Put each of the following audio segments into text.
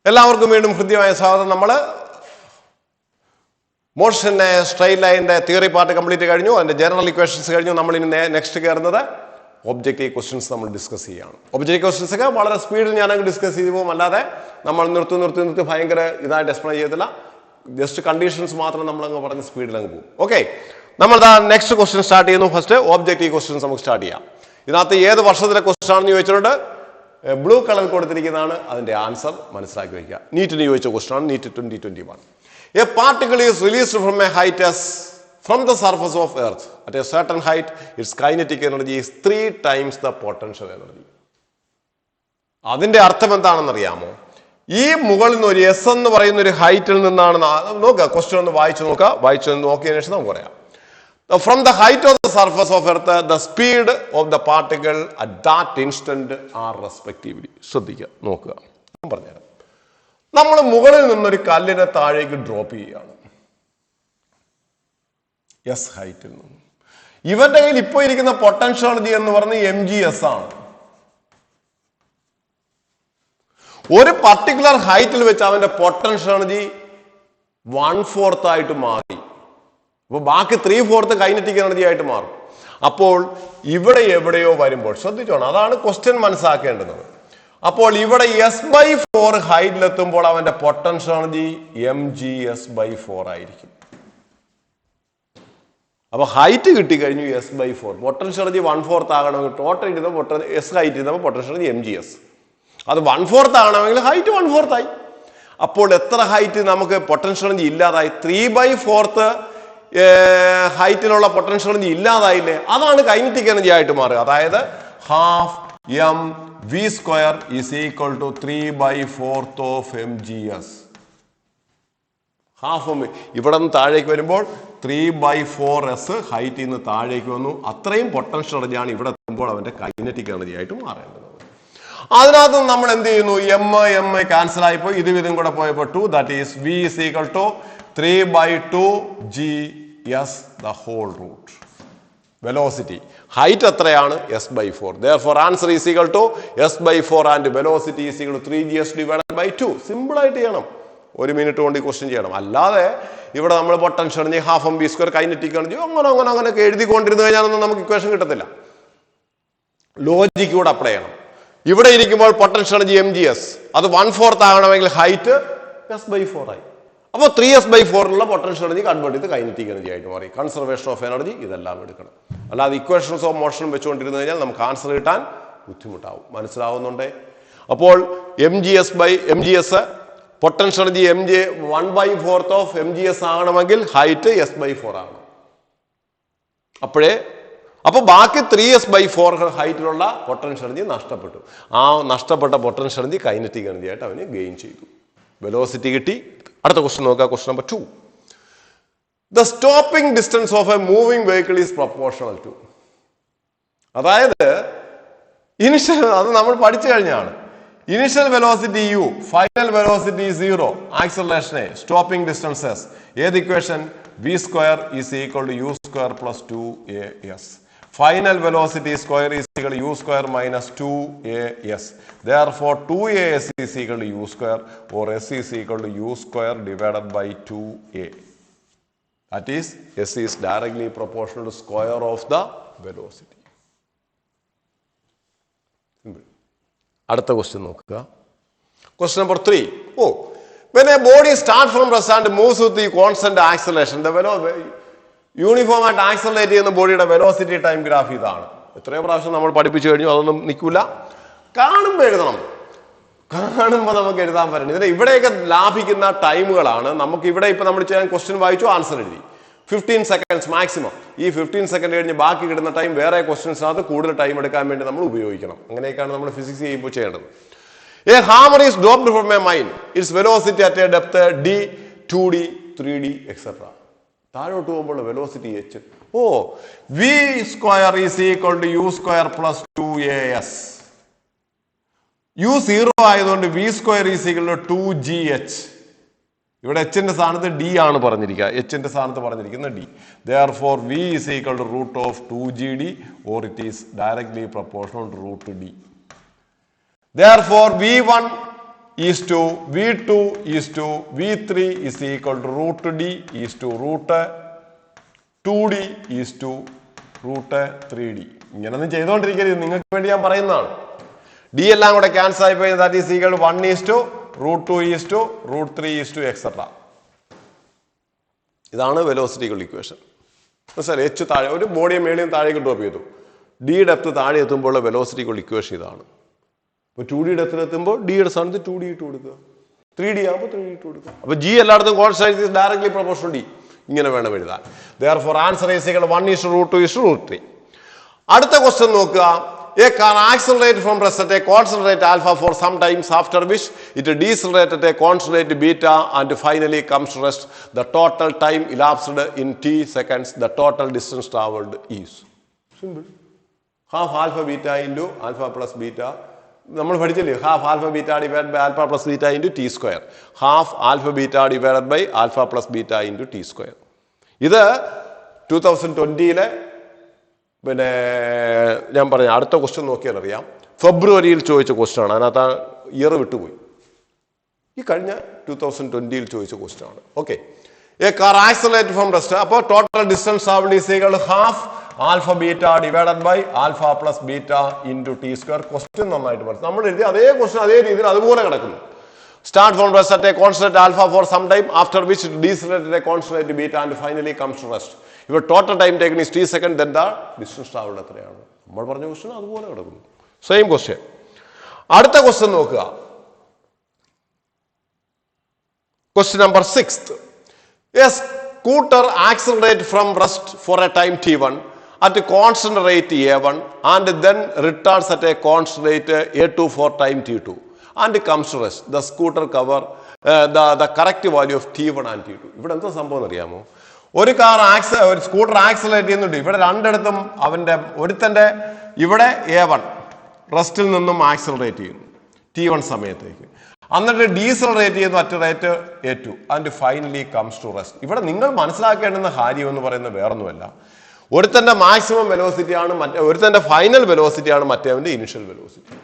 എല്ലാവർക്കും വീണ്ടും ഹൃദ്യമായ സ്വാഗതം. നമ്മൾ മോഷന്റെ സ്ട്രെയിറ്റ് ലൈനിന്റെ തിയറി പാർട്ട് കംപ്ലീറ്റ് കഴിഞ്ഞു. അതിന്റെ ജനറൽ ഇക്വേഷൻസ് കഴിഞ്ഞു. നമ്മൾ ഇനി നെക്സ്റ്റ് കയറുന്നത് ഒബ്ജക്റ്റീവ് ക്വസ്റ്റ്യൻസ് നമ്മൾ ഡിസ്കസ് ചെയ്യാണ്. ഒബ്ജക്റ്റീവ് ക്വസ്റ്റ്യൻസ് ഒക്കെ വളരെ സ്പീഡിൽ ഞാനങ്ങ് ഡിസ്കസ് ചെയ്തു പോകും. അല്ലാതെ നമ്മൾ നിർത്തി ഭയങ്കര ഇതായിട്ട് എക്സ്പ്ലെയിൻ ചെയ്യത്തില്ല. ജസ്റ്റ് കണ്ടീഷൻസ് മാത്രം നമ്മളങ്ങ് പറഞ്ഞ് സ്പീഡിൽ അങ്ങ് പോകും. ഓക്കെ, നമ്മൾ നെക്സ്റ്റ് ക്വസ്റ്റ്യൻ സ്റ്റാർട്ട് ചെയ്യുന്നു. ഫസ്റ്റ് ഒബ്ജക്റ്റീവ് ക്വസ്റ്റ്യൻസ് നമുക്ക് സ്റ്റാർട്ട് ചെയ്യാം. ഇതിനകത്ത് ഏത് വർഷത്തിലെ ക്വസ്റ്റ്യൻ ആണെന്ന് ചോദിച്ചിട്ടുണ്ട്. ബ്ലൂ കളർ കൊടുത്തിരിക്കുന്നതാണ് അതിന്റെ ആൻസർ. മനസ്സിലാക്കി വയ്ക്കുക. നീറ്റിന് ചോദിച്ച ക്വസ്റ്റ്യൻ ആണ്. NEET 2021. A particle is released from a height as from the surface of earth at a certain height. Its kinetic energy is 3 times the potential energy. അതിന്റെ അർത്ഥം എന്താണെന്ന് അറിയാമോ? ഈ മുകളിൽ നിന്ന് ഒരു എസ് എന്ന് പറയുന്ന ഒരു ഹൈറ്റിൽ നിന്നാണ് നോക്കുക. ക്വസ്റ്റ്യൻ ഒന്ന് വായിച്ചു നോക്കിയതിനു ശേഷം നമുക്ക് പറയാം. From the height of the surface of earth, the speed of the particle at that instant are respectively. ശ്രദ്ധിക്കുക, നോക്കുക. ഞാൻ പറഞ്ഞുതരാം. നമ്മൾ മുകളിൽ നിന്നൊരു കല്ലിനെ താഴേക്ക് ഡ്രോപ്പ് ചെയ്യുകയാണ് എസ് ഹൈറ്റിൽ നിന്ന്. ഇവന്റെ കയ്യിൽ ഇപ്പോൾ ഇരിക്കുന്ന പൊട്ടൻഷ്യൽ എനർജി എന്ന് പറഞ്ഞ് mgs ആണ്. ഒരു പർട്ടിക്കുലർ ഹൈറ്റിൽ വെച്ച് അവന്റെ പൊട്ടൻഷ്യൽ എനർജി 1/4 ആയിട്ട് മാറി. അപ്പൊ ബാക്കി 3/4 കൈനറ്റിക് എനർജി ആയിട്ട് മാറും. അപ്പോൾ ഇവിടെ എവിടെയോ വരുമ്പോൾ ശ്രദ്ധിച്ചോണം, അതാണ് ക്വസ്റ്റ്യൻ മനസ്സിലാക്കേണ്ടത്. അപ്പോൾ ഇവിടെ S/4 ഹൈറ്റിലെത്തുമ്പോൾ അവന്റെ പൊട്ടൻഷ്യൽ എനർജി mgs/4 ആയിരിക്കും. അപ്പൊ ഹൈറ്റ് കിട്ടിക്കഴിഞ്ഞു S/4. പൊട്ടൻഷ്യൽ എനർജി 1/4 ആകണമെങ്കിൽ ടോട്ടൽ ഇരുന്ന എസ് ഹൈറ്റ് ഇരുന്നപ്പോൾ പൊട്ടൻഷ്യൽ എനർജി mgs. അത് 1/4 ആകണമെങ്കിൽ ഹൈറ്റ് 1/4 ആയി. അപ്പോൾ എത്ര ഹൈറ്റ് നമുക്ക് പൊട്ടൻഷ്യൽ എനർജി ഇല്ലാതായി? 3/4 ഹൈറ്റിലുള്ള പൊട്ടൻഷ്യൽ എനർജി ഇല്ലാതായില്ലേ? അതാണ് കൈനറ്റിക് എനർജി ആയിട്ട് മാറുക. അതായത് half mv² is equal to 3/4 of mgs. Half ഇവിടെ നിന്ന് താഴേക്ക് വരുമ്പോൾ 3/4s ഹൈറ്റിൽ നിന്ന് താഴേക്ക് വന്നു. അത്രയും പൊട്ടൻഷ്യൽ എനർജിയാണ് ഇവിടെ എത്തുമ്പോൾ അവന്റെ കൈനറ്റിക് എനർജി ആയിട്ട് മാറേണ്ടത്. അതിനകത്ത് നമ്മൾ എന്ത് ചെയ്യുന്നു? m ക്യാൻസൽ ആയിപ്പോയി. ഇതും കൂടെ പോയപ്പോൾ 2, that is v is equal to 3/2 gs the whole root. Velocity height എത്രയാണ്? S/4. Therefore answer is equal to S/4 and velocity is equal to 3gs divided by 2. Simple ആയിട്ട് ചെയ്യണം. 1 മിനിറ്റ് കൊണ്ട് question ചെയ്യണം. അല്ലാതെ ഇവിടെ നമ്മൾ potential energy half mv² kinetic energy അങ്ങനെയൊക്കെ എഴുതിക്കൊണ്ടിരുന്നു കഴിഞ്ഞാൽ നമുക്ക് ഇക്വേഷൻ കിട്ടത്തില്ല. ലോജിക്ക് കൂടെ അപ്ലൈ ചെയ്യണം. ഇവിടെ ഇരിക്കുമ്പോൾ പൊട്ടൻഷ്യൽ എനർജി mgs, അത് 1/4 ആകണമെങ്കിൽ ഹൈറ്റ് S/4 ആയി. അപ്പോൾ 3s/4 ഉള്ള പൊട്ടൻഷ്യൽ എനർജി കൺവേർട്ട് ചെയ്ത് കൈനറ്റിക് എനർജി ആയിട്ട് മാറി. കൺസർവേഷൻ ഓഫ് എനർജി ഇതെല്ലാം എടുക്കണം. അല്ലാതെ ഇക്വേഷൻസ് ഓഫ് മോഷൻ വെച്ചുകൊണ്ടിരുന്നു കഴിഞ്ഞാൽ നമുക്ക് ആൻസർ കിട്ടാൻ ബുദ്ധിമുട്ടാവും. മനസ്സിലാവുന്നുണ്ടേ? അപ്പോൾ mgs potential energy 1/4 of mgs ആകണമെങ്കിൽ ഹൈറ്റ് S/4 ആണ്. അപ്പൊ ബാക്കി 3s/4 ഹൈറ്റിലുള്ള പൊട്ടൻഷ്യൽ എനർജി നഷ്ടപ്പെട്ടു. ആ നഷ്ടപ്പെട്ട പൊട്ടൻഷ്യൽ എനർജി കൈനറ്റിക് എനർജി ആയിട്ട് അവന് ഗെയിൻ ചെയ്തു. വെലോസിറ്റി കിട്ടി. അടുത്ത ക്വസ്റ്റ്യൻ നോക്കുക. Question number 2. The stopping distance of a moving vehicle is proportional to. അതായത് ഇനിഷ്യൽ, അത് നമ്മൾ പഠിച്ചു കഴിഞ്ഞാണ്. Initial velocity u, final velocity 0, acceleration stopping distances. ഏത് equation? v² is equal to u² plus 2as. Final velocity square is equal to u² minus 2as. Therefore 2as is equal to u², or s is equal to u² divided by 2a. That is, s is directly proportional to square of the velocity. Simple. അടുത്ത question നോക്കുക. Question number 3. When a body starts from rest and moves with the constant acceleration, the uniform ആയിട്ട് accelerate ചെയ്യുന്ന ബോഡിയുടെ velocity time graph ഇതാണ്. എത്രയോ പ്രാവശ്യം നമ്മൾ പഠിപ്പിച്ചു കഴിഞ്ഞു. അതൊന്നും നിൽക്കില്ല. കാണുമ്പോൾ എഴുതണം. കാണുമ്പോൾ നമുക്ക് എഴുതാൻ പറ്റണം. ഇതിന് ഇവിടെയൊക്കെ ലാഭിക്കുന്ന ടൈമുകളാണ്. നമുക്ക് ഇവിടെ ഇപ്പൊ നമ്മൾ ചെയ്യാൻ ക്വസ്റ്റ്യൻ വായിച്ചു, ആൻസർ എഴുതി. 15 seconds മാക്സിമം. ഈ 15 സെക്കൻഡ് കഴിഞ്ഞ് ബാക്കി കിട്ടുന്ന ടൈം വേറെ ക്വസ്റ്റ്യൻസിനകത്ത് കൂടുതൽ ടൈം എടുക്കാൻ വേണ്ടി നമ്മൾ ഉപയോഗിക്കണം. അങ്ങനെയൊക്കെയാണ് നമ്മൾ ഫിസിക്സ് ചെയ്യുമ്പോൾ ചെയ്യേണ്ടത്. A hammer is dropped from a mine. Its velocity at a depth d, 2d, 3d, etc. താഴോട്ട് പോകുമ്പോൾ velocity h. v² is equal to u² plus 2as. u 0 ആയതുകൊണ്ട് v² is equal to 2gh. ഇവിടെ h-ന്റെ സ്ഥാനത്ത് d ആണ് പറഞ്ഞിരിക്കുക. h-ന്റെ സ്ഥാനത്ത് പറഞ്ഞിരിക്കുന്ന d. Therefore v is equal to root of 2gd, or it is directly proportional to root d. Therefore v1 is to V2 is to V3 is equal to root D is to root 2D is to root 3D. ഇങ്ങനൊന്നും ചെയ്തുകൊണ്ടിരിക്കരുത്, നിങ്ങൾക്ക് വേണ്ടി ഞാൻ പറയുന്നതാണ്. D എല്ലാം കൂടെ cancel ആയി പോയി. That is equal 1 is to root 2 is to root 3 is to etc. ഇതാണ് വെലോസിറ്റിക്കൽ ഇക്വേഷൻ. മനസ്സിലായി? എച്ച് താഴെ ഒരു ബോഡിയെ മേളിയും താഴേക്ക് ഡ്രോപ്പ് ചെയ്തു. ഡി ഡെപ്ത് താഴെ എത്തുമ്പോൾ വെലോസിറ്റിക്കൽ ഇക്വേഷൻ ഇതാണ്. ഇപ്പോൾ 2D ഡെപ്തിലെത്തുമ്പോൾ ഡിയുടെ സ്ഥാനത്ത് 2D ഇട്ട് കൊടുക്കുക, 3D ആകുമ്പോൾ 3D ഇട്ട് കൊടുക്കുക. അപ്പോൾ ജി എല്ലായിടത്തും constant is directly proportional D. ഇങ്ങനെ വേണം എഴുതാൻ. Therefore answer is equal 1 is to root 2 is to root 3. അടുത്ത ക്വസ്റ്റ്യൻ നോക്കുക. A car accelerates from rest at a constant rate alpha for some times, after which it decelerates at a constant rate beta and finally comes to rest. The total time elapsed in t seconds. The total distance traveled is simple. Half alpha beta into alpha plus beta. നമ്മൾ പഠിച്ചില്ലേ, half alpha beta divide by alpha plus beta into t square. Half alpha beta divide by alpha plus beta into t square. ഇത് 2020 പിന്നെ ഞാൻ പറഞ്ഞ അടുത്ത question നോക്കിയാൽ അറിയാം. ഫെബ്രുവരിയിൽ ചോദിച്ച ക്വസ്റ്റ്യൻ ആണ്. അതിനകത്ത് ആ ഇയർ വിട്ടുപോയി. ഈ കഴിഞ്ഞ 2020 ചോദിച്ച ക്വസ്റ്റ്യൻ ആണ്. Okay. A car accelerate from rest. അപ്പോൾ total distance travelled is equal to half alpha beta divided by alpha plus beta into t square. Question നന്നായിട്ട് മനസ്സിലായി. നമ്മൾ എഴുതി അതേ ക്വസ്റ്റ്യൻ അതേ രീതിയിൽ അതുപോലെ കിടക്കുന്നു. Start from rest at a constant alpha for some time, after which decelerate at a constant beta and finally comes to rest. ഇവ total time taken is t second. Then the distance travelled എത്രയാണ്? നമ്മൾ പറഞ്ഞ question അതുപോലെ കിടക്കുന്നു. Same question. അടുത്ത question നോക്കുക. Question number 6. A scooter accelerates from rest for a time t1 at a constant rate a1 and then returns at a constant rate a2 for time t2 and comes to rest. The scooter cover the correct value of t1 and t2. ഇവിടെ എന്താ സംഭവം അറിയാമോ? ഒരു scooter accelerate ചെയ്യുന്നുണ്ട്. ഇവിടെ രണ്ടിടത്തും അവന്റെ ഒരുത്തന്റെ ഇവിടെ a1 റെസ്റ്റിൽ നിന്നും ആക്സിലറേറ്റ് ചെയ്യുന്നു t1 സമയത്തേക്ക്. എന്നിട്ട് ഡീസലറേറ്റ് ചെയ്യുന്നു at rate a2 and finally comes to rest. ഇവിടെ നിങ്ങൾ മനസ്സിലാക്കേണ്ടുന്ന കാര്യം എന്ന് പറയുന്നത് വേറൊന്നുമല്ല. ഒരുത്തന്റെ മാക്സിമം വെലോസിറ്റി ആണ് ഒരുത്തന്റെ ഫൈനൽ വെലോസിറ്റി ആണ് മറ്റേവന്റെ ഇനിഷ്യൽ വെലോസിറ്റി.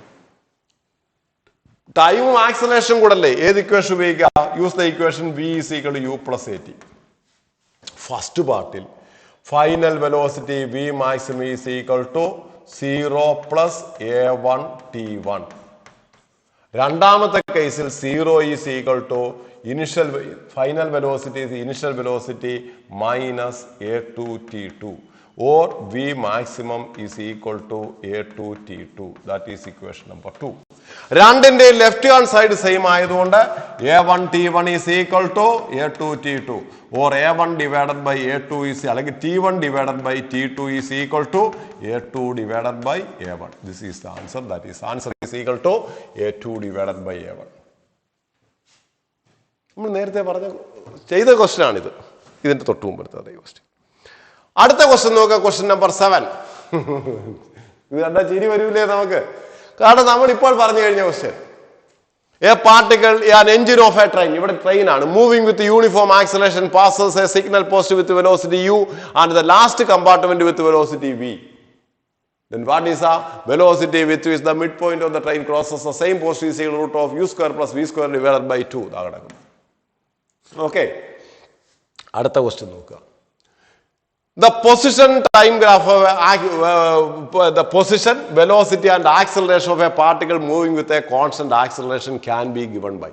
ടൈമും ആക്സലേഷൻ കൂടെ അല്ലേ ഏത് ഇക്വേഷൻ ഉപയോഗിക്കുക? Use the equation v is equal to u plus at. First പാർട്ടിൽ final velocity v maximum is equal to 0 plus a1 t1. രണ്ടാമത്തെ കേസിൽ 0 is equal to final velocity initial velocity minus a2 t2 or v maximum is equal to a2 t2. That is equation number 2. രണ്ടിന്റെ left hand side same ആയതുകൊണ്ട് a1 t1 is equal to a2 t2 or a1 divided by a2 is അല്ലെങ്കിൽ t1 divided by t2 is equal to a2 divided by a1. This is the answer. That is answer is equal to a2 divided by a1. നമ്മൾ നേരത്തെ ചെയ്ത question ആണിത്. ഇതിന്റെ തൊട്ട് മുമ്പത്തെ അതേ question. അടുത്ത ക്വസ്റ്റ്യൻ നോക്കുക. Question number 7. ഇത് കണ്ടാ ചിരി വരൂലേ നമുക്ക്? കാരണം നമ്മൾ ഇപ്പോൾ പറഞ്ഞു കഴിഞ്ഞ question. A particle an engine off A train. ഇവിടെ ട്രെയിൻ ആണ്. Moving with uniform acceleration passes A signal post with velocity u and the last compartment with velocity v. Then what is the velocity with which the midpoint of the train crosses the same post is equal to root of u square plus v square divided by 2. Okay. അടുത്ത question നോക്കുക. The position time graph the position, velocity and acceleration of a particle moving with a constant acceleration can be given by.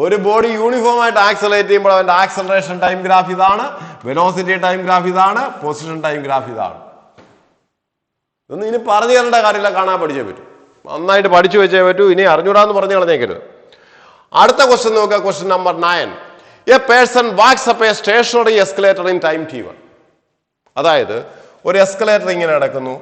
ഒരു body uniform ആയിട്ട് accelerate ചെയ്യുമ്പോൾ അതിന്റെ acceleration time graph ഇതാണ്, velocity time graph ഇതാണ്, position time graph ഇതാണ്. ഇതൊന്നും ഇനി പറഞ്ഞു തരേണ്ട കാര്യമില്ല, കാണാൻ പഠിച്ചേ പറ്റൂ. നന്നായിട്ട് പഠിച്ചു വെച്ചേ പറ്റൂ. ഇനി അറിഞ്ഞൂടാന്ന് പറഞ്ഞു കളഞ്ഞേക്കരുത്. അടുത്ത ക്വസ്റ്റ്യൻ നോക്കുക. Question number 9. A person walks up a stationary escalator in time t1. അതായത് ഒരു എസ്കലേറ്റർ ഇങ്ങനെ നടക്കുന്നു.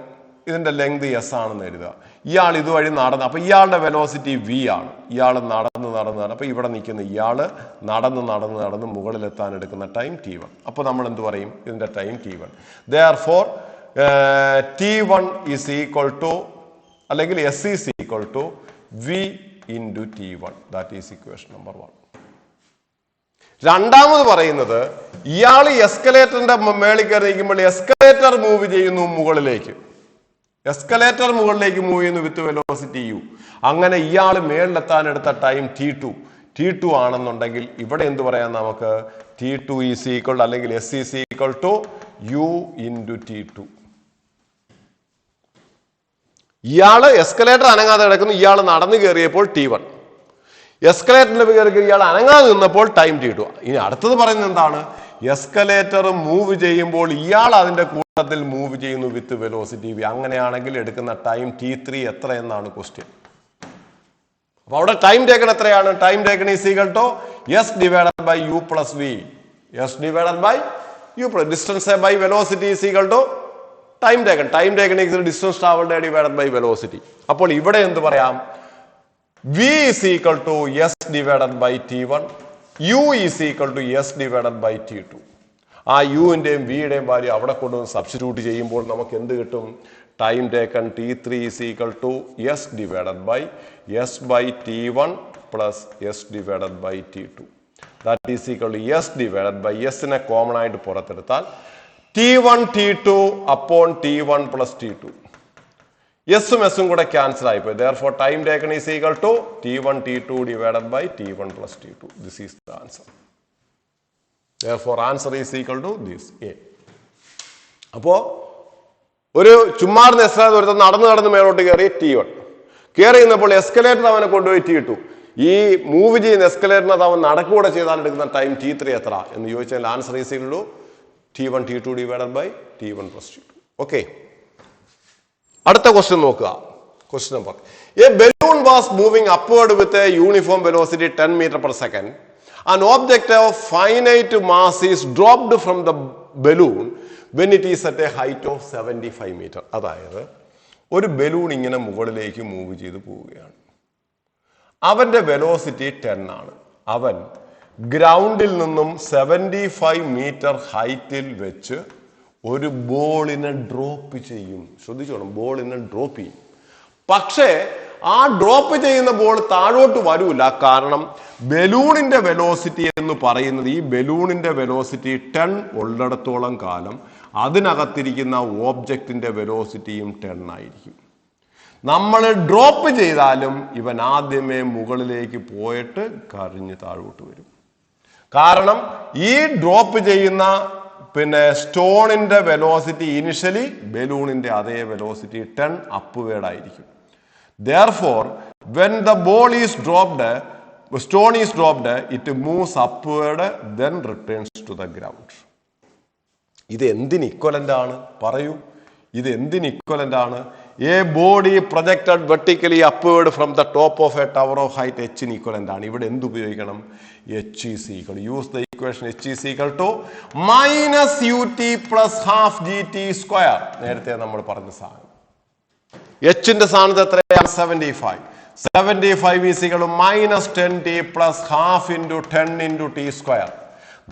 ഇതിന്റെ ലെങ്ത് s ആണെന്ന് എഴുതുക. ഇയാൾ ഇതുവഴി നടന്ന്, അപ്പൊ ഇയാളുടെ വെലോസിറ്റി v ആണ്. ഇയാൾ നടന്ന് അപ്പൊ ഇവിടെ നിൽക്കുന്ന ഇയാള് നടന്ന് മുകളിലെത്താൻ എടുക്കുന്ന ടൈം t1. അപ്പൊ നമ്മൾ എന്ത് പറയും? ഇതിന്റെ time t1. Therefore t1 is equal to അല്ലെങ്കിൽ s is equal to v into t1. That is equation number 1. രണ്ടാമത് പറയുന്നത് ഇയാൾ എസ്കലേറ്ററിന്റെ മേളിൽ കയറി നിൽക്കുമ്പോൾ എസ്കലേറ്റർ മൂവ് ചെയ്യുന്നു മുകളിലേക്ക്. എസ്കലേറ്റർ മുകളിലേക്ക് മൂവ് ചെയ്യുന്നു വിത്ത് വെലോസിറ്റി u. അങ്ങനെ ഇയാൾ മേളിലെത്താൻ എടുത്ത ടൈം T2 ആണെന്നുണ്ടെങ്കിൽ ഇവിടെ എന്ത് പറയാം നമുക്ക്? T2 ഈസ് ഈക്വൽ അല്ലെങ്കിൽ S is equal to U into T2. ഇയാള് എസ്കലേറ്റർ അനങ്ങാതെ കിടക്കുന്നു, ഇയാൾ നടന്നു കയറിയപ്പോൾ T1. എസ്കലേറ്ററിന്റെ കയറി ഇയാൾ അനങ്ങാതെ നിന്നപ്പോൾ ടൈം T2. ഇനി അടുത്തത് പറയുന്നത് എന്താണ്? എസ്കലേറ്റർ മൂവ് ചെയ്യുമ്പോൾ ഇയാൾ അതിന്റെ കൂട്ടത്തിൽ മൂവ് ചെയ്യുന്നു വിത്ത് വെലോസിറ്റി V. അങ്ങനെയാണെങ്കിൽ എടുക്കുന്ന ടൈം T3 എത്ര എന്നാണ് ക്വസ്റ്റ്യൻ. അപ്പൊ അവിടെ ടൈം ടേക്കൺ എത്രയാണ്? Time taken is equal to S divided by U plus V. S divided by U plus distance by velocity is equal to time taken. Time taken is distance travelled divided by velocity. അപ്പോൾ ഇവിടെ എന്ത് പറയാം? V is equal to S divided by T1. U is equal to S divided by T2. ആ യുവിന്റെയും വിയുടെയും value അവിടെ കൊണ്ടുവന്ന് substitute ചെയ്യുമ്പോൾ നമുക്ക് എന്ത് കിട്ടും? Time taken T3 is equal to S divided by S by T1 plus S divided by T2. That is equal to S divided by S നെ common ആയിട്ട് പുറത്തെടുത്താൽ T1 T2 upon T1 plus T2. എസും എസും കൂടെ cancel ആയിപ്പോയി. Therefore time taken is equal to T1 T2 divided by T1 plus T2. This is the answer. Therefore answer is equal to this A. അപ്പോ ഒരു ചുമ്മാറുന്ന escalator ഒരുത്തൻ നടന്ന് മേലോട്ട് കയറി T1 കയറി നിന്നപ്പോൾ എസ്കലേറ്റർ അവനെ കൊണ്ടുപോയി T2. ഈ മൂവ് ചെയ്യുന്ന എസ്കലേറ്ററിനത് അവൻ നടക്കൂടെ ചെയ്താൽ എടുക്കുന്ന ടൈം T3 എത്ര എന്ന് ചോദിച്ചാൽ answer is equal to T1 T2 divided by T1 plus T2. Okay, അടുത്ത ക്വസ്റ്റ്യൻ നോക്കുക. Question number: a balloon was moving upward with a uniform velocity 10 meter per second. An object of finite mass is dropped from the balloon when it is at a height of 75 meter. അതായത് ഒരു balloon ഇങ്ങനെ മുകളിലേക്ക് move ചെയ്ത് പോവുകയാണ്. അവന്റെ velocity 10 ആണ്. അവൻ ഗ്രൗണ്ടിൽ നിന്നും 75 meter ഹൈറ്റിൽ വെച്ച് ഒരു ബോളിനെ ഡ്രോപ്പ് ചെയ്യും. ശ്രദ്ധിച്ചോണം, ബോളിനെ ഡ്രോപ്പ് ചെയ്യും. പക്ഷേ ആ ഡ്രോപ്പ് ചെയ്യുന്ന ബോൾ താഴോട്ട് വരൂല. കാരണം ബലൂണിന്റെ വെലോസിറ്റി എന്ന് പറയുന്നത്, ഈ ബലൂണിന്റെ വെലോസിറ്റി 10 ഉള്ളിടത്തോളം കാലം അതിനകത്തിരിക്കുന്ന ഓബ്ജക്റ്റിന്റെ വെലോസിറ്റിയും 10 ആയിരിക്കും. നമ്മൾ ഡ്രോപ്പ് ചെയ്താലും ഇവൻ ആദ്യമേ മുകളിലേക്ക് പോയിട്ട് കറിഞ്ഞ് താഴോട്ട് വരും. കാരണം ഈ ഡ്രോപ്പ് ചെയ്യുന്ന സ്റ്റോണിന്റെ വെലോസിറ്റി ഇനിഷ്യലി ബലൂണിന്റെ അതേ വെലോസിറ്റി 10 upward ആയിരിക്കും. Therefore, when the ball is dropped, stone is dropped, it moves upward, then returns to the ground. ഇത് എന്തിന് ഇക്വലന്റ് ആണ്? പറയൂ, ഇത് എന്തിന് ഇക്വലന്റ് ആണ്? A body projected vertically upward from the top of a tower of height എച്ചിന് equivalent ആണ്. ഇവിടെ എന്ത് ഉപയോഗിക്കണം? H is equal. Use the equation H is equal to minus ut plus half gt square. നേരത്തെ നമ്മൾ പറഞ്ഞ സാധനം. Hന്റെ സ്ഥാനത്ത് എത്രയാണ്? 75. 75 is equal to minus 10t plus half into 10 into t square.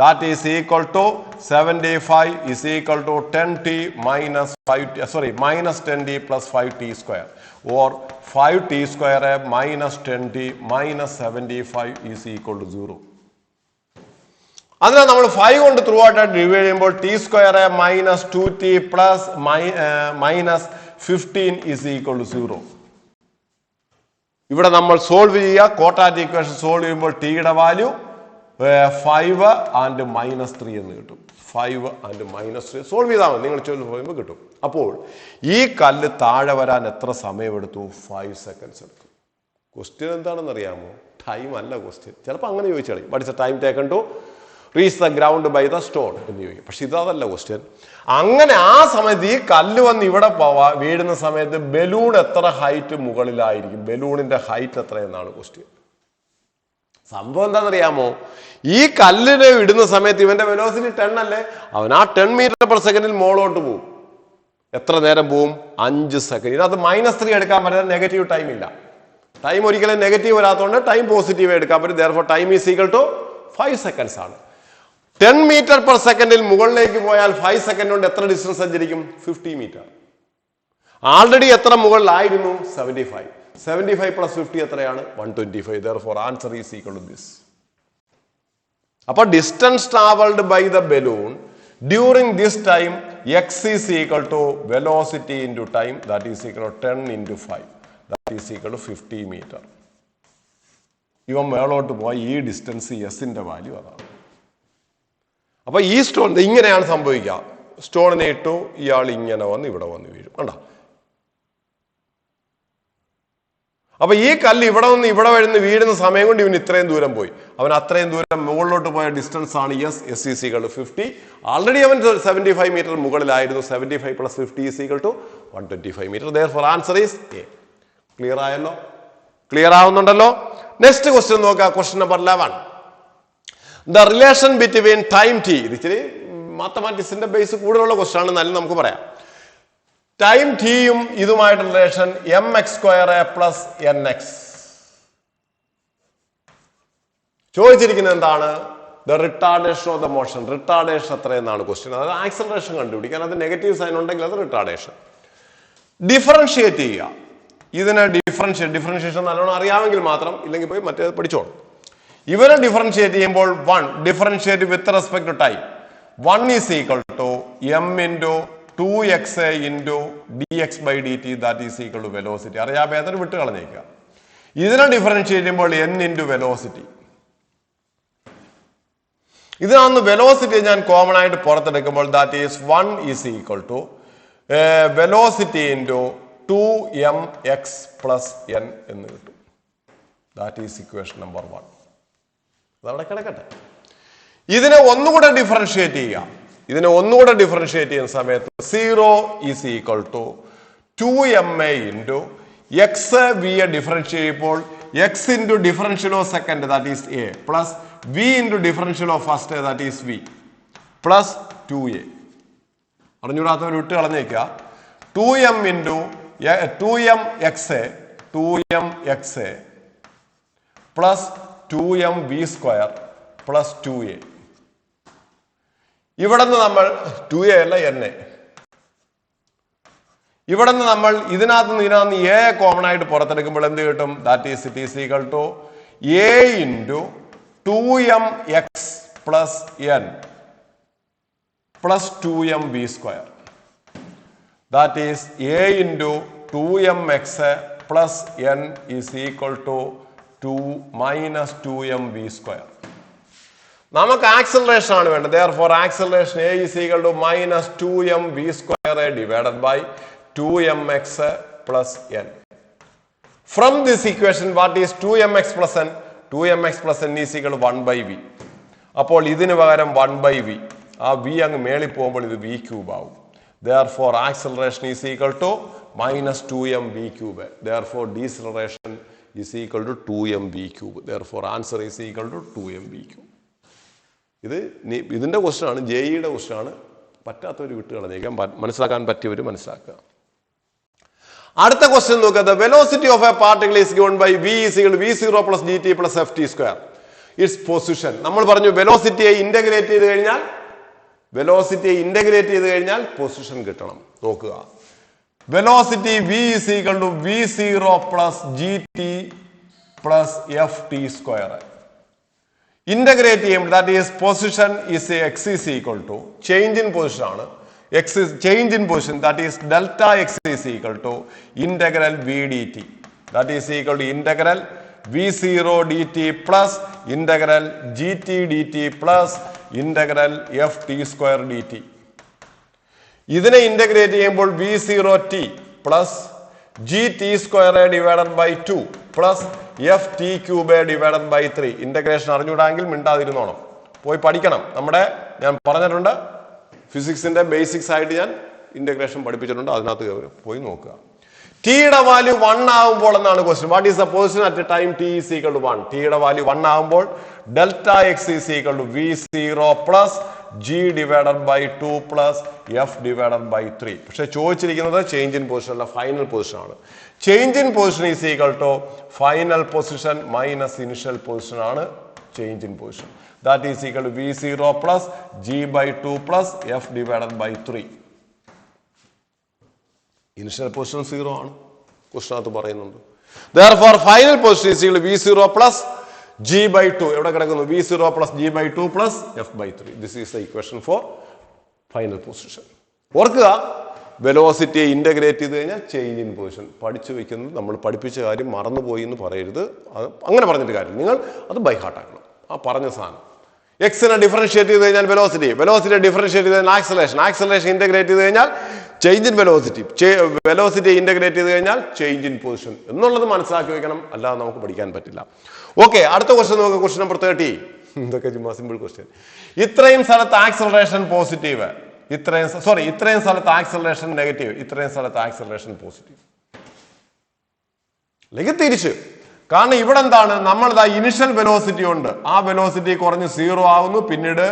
That is equal to 75 is equal to 10t minus 10t plus 5t square, or 5t square minus 10t minus 75 is equal to 0. അതിനാൽ നമ്മൾ 5 കൊണ്ട് through ആയിട്ട് divide ചെയ്യുമ്പോൾ t square minus 2t plus minus 15 is equal to 0. ഇവിടെ നമ്മൾ solve ചെയ്യുക. Quadratic equation solve ചെയ്യുമ്പോൾ ടിയുടെ വാല്യൂ 5 and minus 3 എന്ന് കിട്ടും. 5 and minus 3 സോൾവ് ചെയ്താൽ മതി, നിങ്ങൾ ചോദിക്കുമ്പോൾ കിട്ടും. അപ്പോൾ ഈ കല്ല് താഴെ വരാൻ എത്ര സമയമെടുത്തു? 5 seconds എടുത്തു. ക്വസ്റ്റ്യൻ എന്താണെന്ന് അറിയാമോ? ടൈം അല്ല ക്വസ്റ്റ്യൻ. ചിലപ്പോൾ അങ്ങനെ ചോദിച്ചാൽ what is the time taken to reach the ground by the stone എന്ന് ചോദിക്കും. പക്ഷെ ഇതല്ല ക്വസ്റ്റ്യൻ. അങ്ങനെ ആ സമയത്ത് ഈ കല്ല് വന്ന് ഇവിടെ വീഴുന്ന സമയത്ത് ബലൂൺ എത്ര ഹൈറ്റ് മുകളിലായിരിക്കും? ബലൂണിന്റെ ഹൈറ്റ് എത്ര എന്നാണ് ക്വസ്റ്റ്യൻ. സംഭവം എന്താണെന്നറിയാമോ? ഈ കല്ലിനെ ഇടുന്ന സമയത്ത് ഇവന്റെ വെലോസിറ്റി 10 അല്ലേ? അവൻ ആ 10 meter per second മോളോട്ട് പോകും. എത്ര നേരം പോവും? 5 seconds. ഇതിനകത്ത് -3 എടുക്കാൻ പറ്റുന്ന നെഗറ്റീവ് ടൈം ഇല്ല. ടൈം ഒരിക്കലും നെഗറ്റീവ് വരാത്തതുകൊണ്ട് ടൈം പോസിറ്റീവ് എടുക്കാൻ പറ്റും. therefore time is equal to 5 seconds ആണ്. 10 meter per second മുകളിലേക്ക് പോയാൽ 5 seconds കൊണ്ട് എത്ര ഡിസ്റ്റൻസ് സഞ്ചരിക്കും? 50 meter. ആൾറെഡി എത്ര മുകളിലായിരുന്നു? 75. 75 plus 50 എത്രയാണ്? 125. therefore answer is equal to this. അപ്പൊ distance travelled by the balloon during this time x is equal to velocity into time, that is equal to 10 into 5, that is equal to 50 metre. ഇവൻ മേളോട്ട് പോയി ഈ distance എസിന്റെ value അതാണ്. അപ്പൊ ഈ stone ഇങ്ങനെയാണ് സംഭവിക്കുക. സ്റ്റോണിനെ ഇട്ടു, ഇയാൾ ഇങ്ങനെ വന്ന് ഇവിടെ വന്ന് വീഴും. കണ്ടോ? അപ്പൊ ഈ കല്ല് ഇവിടെ നിന്ന് ഇവിടെ വരുന്ന വീഴുന്ന സമയം കൊണ്ട് ഇവൻ ഇത്രയും ദൂരം പോയി. അവൻ അത്രയും ദൂരം മുകളിലോട്ട് പോയ ഡിസ്റ്റൻസ് ആണ് s is equal to 50. Already അവൻ 75 മീറ്റർ മുകളിലായിരുന്നു. 75 + 50 is equal to 125 metre. Therefore answer is A. Clear ആയല്ലോ? ക്ലിയർ ആവുന്നുണ്ടല്ലോ? നെക്സ്റ്റ് ക്വസ്റ്റ്യൻ നോക്കുക. Question number 11. The relation between time t. ഇത് ഇച്ചിരി മാത്തമാറ്റിക്സിന്റെ ബേസ് കൂടുതലുള്ള ക്വസ്റ്റ്യൻ ആണ്, എന്നാലും നമുക്ക് പറയാം. ടൈം ടിയും ഇതുമായിട്ടുള്ള റിലേഷൻ mx² പ്ലസ് nx. ചോദിച്ചിരിക്കുന്നത് എന്താണ്? The retardation of the motion. Retardation എത്രയെന്നാണ് ക്വസ്റ്റ്യൻ. അതായത് ആക്സലറേഷൻ കണ്ടുപിടിക്കാൻ. അത് നെഗറ്റീവ് സൈൻ ഉണ്ടെങ്കിൽ അത് റിട്ടാർഡേഷൻ. ഡിഫറൻഷിയേറ്റ് ചെയ്യുക. ഇതിനെ ഡിഫറൻഷിയേഷൻ നല്ലോണം അറിയാമെങ്കിൽ മാത്രം, ഇല്ലെങ്കിൽ പോയി മറ്റേ പഠിച്ചോളൂ. ഇവനെ ഡിഫറൻഷിയേറ്റ് ചെയ്യുമ്പോൾ 1 differentiate with respect to time. 1 is equal to m into 2xa into dx/dt that is equal to velocity. അറിയാതെ വിട്ട് കളഞ്ഞേക്കുക. ഇതിനെ ഡിഫറൻഷിയേറ്റ് ചെയ്യുമ്പോൾ n ഇൻറ്റു വെലോസിറ്റി. ഇതിനകത്ത് വെലോസിറ്റി ഞാൻ കോമൺ ആയിട്ട് പുറത്തെടുക്കുമ്പോൾ that is 1 is equal to velocity into 2mx plus n എന്ന് കിട്ടും. That is equation number 1. അതവിടെ കിടക്കട്ടെ. ഇതിനെ ഒന്നുകൂടെ ഡിഫറൻഷിയേറ്റ് ചെയ്യുക. ചെയ്യുന്ന സമയത്ത് 0 is equal to 2ma into x v a differentiate ചെയ്യുമ്പോൾ x into differential of second that is a plus v into differential of first that is v plus 2a. അറിഞ്ഞൂടാത്തവർ വിട്ട് കളഞ്ഞേക്കുക. 2m into 2mxa plus 2mv² plus 2a. ഇവിടെ നിന്ന് നമ്മൾ 2a അല്ല na. ഇവിടെ നിന്ന് നമ്മൾ ഇതിനകത്ത് എ കോമൺ ആയിട്ട് പുറത്തെടുക്കുമ്പോൾ എന്ത് കിട്ടും? That is it is equal to a into 2mx plus n plus 2mv². That is a into 2mx plus n is equal to 2 minus 2mv². നമുക്ക് ആക്സലറേഷൻ ആണ് വേണ്ടത്. Therefore acceleration a is equal to minus 2mv² divided by 2mx plus n. From this equation what is 2mx plus n? 2mx plus n is equal to 1/v. അപ്പോൾ ഇതിന് പകരം 1/v. ആ v അങ്ങ് മേളിൽ പോകുമ്പോൾ ഇത് v³ ആവും. Therefore acceleration is equal to minus 2mv³. Therefore deceleration is equal to 2mv³. Therefore answer is equal to 2mv³. ഇതിന്റെ ക്വസ്റ്റ്യൻ ആണ്, ജെഇയുടെ ക്വസ്റ്റ്യൻ ആണ്. പറ്റാത്തവർ വിട്ട് കളഞ്ഞേക്കാം, മനസ്സിലാക്കാൻ പറ്റിയവർ മനസ്സിലാക്കുക. അടുത്ത ക്വസ്റ്റ്യൻ നോക്കുക. The velocity of a particle is given by v is equal to v0 plus dt plus ft². It's position. നമ്മൾ പറഞ്ഞു വെലോസിറ്റിയെ ഇന്റഗ്രേറ്റ് ചെയ്ത് കഴിഞ്ഞാൽ പൊസിഷൻ കിട്ടണം. നോക്കുക. Velocity v is equal to v0 plus gt plus ft². Integrate ചെയ്യുമ്പോൾ that is position is x is equal to change in position ആണ്. Change in position that is delta x is equal to integral v dt that is equal to integral v0 dt plus integral gt dt plus integral ft² dt. ഇതിനെ ഇന്റഗ്രേറ്റ് ചെയ്യുമ്പോൾ v0t plus gt² divided by 2 plus ft³ divided by 3. Integration അറിഞ്ഞൂടാങ്കിൽ മിണ്ടാതിരുന്നോണം, പോയി പഠിക്കണം. ഞാൻ പറഞ്ഞിട്ടുണ്ട്, ഫിസിക്സിന്റെ basics ആയിട്ട് ഞാൻ ഇന്റഗ്രേഷൻ പഠിപ്പിച്ചിട്ടുണ്ട്, അതിനകത്ത് പോയി നോക്കുക. ടിയുടെ വാല്യൂ 1 ആകുമ്പോൾ എന്നാണ് question. What is the position at time t is equal to 1? ടിയുടെ വാല്യൂ 1 ആകുമ്പോൾ delta x is equal to v0 plus g divided by 2 plus f divided by 3. പക്ഷെ ചോദിച്ചിരിക്കുന്നത് ചേഞ്ച് ഇൻ പൊസിഷൻ അല്ല, ഫൈനൽ പൊസിഷൻ ആണ്. Change in position is equal to final position minus initial position ആണ് change in position. That is equal to v0 plus g by 2 plus f divided by 3. Initial position 0 ആണ്, ക്വസ്റ്റ്യനകത്ത് പറയുന്നുണ്ട്. Therefore final position is equal to v0 plus g by 2. എവിടെ കിടക്കുന്നു? v0 plus g by 2 plus f by 3. This is the equation for final position. ഓർക്കുക, വെലോസിറ്റിയെ integrate ചെയ്ത് കഴിഞ്ഞാൽ change in position. പഠിച്ചു വെക്കുന്നത് നമ്മൾ പഠിപ്പിച്ച കാര്യം മറന്നുപോയി എന്ന് പറയരുത്. അത് അങ്ങനെ പറഞ്ഞിട്ട് കാര്യം, നിങ്ങൾ അത് ബൈ ഹാർട്ട് ആക്കണം. ആ പറഞ്ഞ സാധനം എക്സിനെ ഡിഫറൻഷിയേറ്റ് ചെയ്ത് കഴിഞ്ഞാൽ വെലോസിറ്റിയെ ഡിഫറൻഷിയേറ്റ് ചെയ്ത് കഴിഞ്ഞാൽ ആക്സലറേഷൻ ഇന്റഗ്രേറ്റ് ചെയ്ത് കഴിഞ്ഞാൽ ചേഞ്ച് ഇൻ വെലോസിറ്റി ഇന്റഗ്രേറ്റ് ചെയ്ത് കഴിഞ്ഞാൽ ചേഞ്ച് ഇൻ പൊസിഷൻ എന്നുള്ളത് മനസ്സിലാക്കി വെക്കണം, അല്ലാതെ നമുക്ക് പഠിക്കാൻ പറ്റില്ല. ഓക്കെ, അടുത്ത ക്വസ്റ്റ്യൻ നോക്കുക. Question number 30. ഇതൊക്കെ ചുമ്മാ സിമ്പിൾ ക്വസ്റ്റ്യൻ. ഇത്രയും സ്ഥലത്ത് ആക്സലറേഷൻ പോസിറ്റീവ്, ഇത്രയും സ്ഥലത്ത് ആക്സലറേഷൻ നെഗറ്റീവ്, ഇത്രയും സ്ഥലത്ത് ആക്സലറേഷൻ പോസിറ്റീവ്. അല്ലെങ്കിൽ തിരിച്ച്. കാരണം ഇവിടെ എന്താണ്, നമ്മളിതാ ഇനിഷ്യൽ വെലോസിറ്റി ഉണ്ട്, ആ വെലോസിറ്റി കുറഞ്ഞ് 0 ആവുന്നു, പിന്നീട്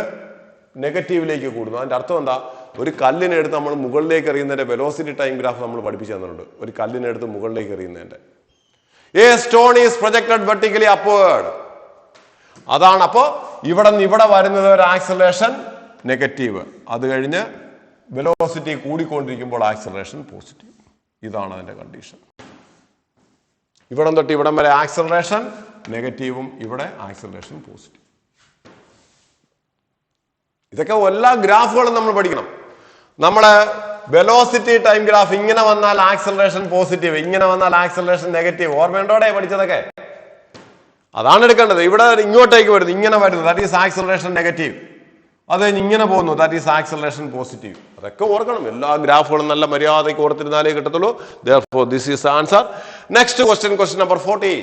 നെഗറ്റീവിലേക്ക് കൂടുന്നു. അതിന്റെ അർത്ഥം എന്താ, ഒരു കല്ലിനെ എടുത്ത് നമ്മൾ മുകളിലേക്ക് എറിയുന്നതിന്റെ വെലോസിറ്റി ടൈം ഗ്രാഫ് നമ്മൾ പഠിപ്പിച്ചു തന്നിട്ടുണ്ട്. ഒരു കല്ലിനെ എടുത്ത് മുകളിലേക്ക് എറിയുന്നതിന്റെ a stone is projected vertically upward. അതാണ്. അപ്പോ ഇവിടെ നിന്ന് ഇവിടെ വരുന്നത് ഒരു ആക്സലറേഷൻ നെഗറ്റീവ്, അത് കഴിഞ്ഞ് വെലോസിറ്റി കൂടിക്കൊണ്ടിരിക്കുമ്പോൾ ആക്സലറേഷൻ പോസിറ്റീവ്. ഇതാണ് അതിന്റെ കണ്ടീഷൻ. ഇവിടം തൊട്ട് ഇവിടം വരെ ആക്സലറേഷൻ നെഗറ്റീവും, ഇവിടെ ആക്സലറേഷൻ പോസിറ്റീവ്. ഇതൊക്കെ എല്ലാ ഗ്രാഫുകളും നമ്മൾ പഠിക്കണം. നമ്മളെ വെലോസിറ്റി ടൈം ഗ്രാഫ് ഇങ്ങനെ വന്നാൽ ആക്സലറേഷൻ പോസിറ്റീവ്, ഇങ്ങനെ വന്നാൽ ആക്സലറേഷൻ നെഗറ്റീവ്. ഓർമ്മയുണ്ടോടെ പഠിച്ചതൊക്കെ? അതാണ് എടുക്കേണ്ടത്. ഇവിടെ ഇങ്ങോട്ടേക്ക് വരുന്നു, ഇങ്ങനെ വരുന്നു, ദാറ്റ് ഈസ് ആക്സലറേഷൻ നെഗറ്റീവ്. അത് കഴിഞ്ഞ് ഇങ്ങനെ പോകുന്നു, ദാറ്റ് ഈസ് ആക്സലറേഷൻ പോസിറ്റീവ്. അതൊക്കെ ഓർക്കണം. എല്ലാ ഗ്രാഫുകളും നല്ല മര്യാദയ്ക്ക് ഓർത്തിരുന്നാലേ കിട്ടത്തുള്ളൂ. Therefore this is the answer. Next question, question number 14.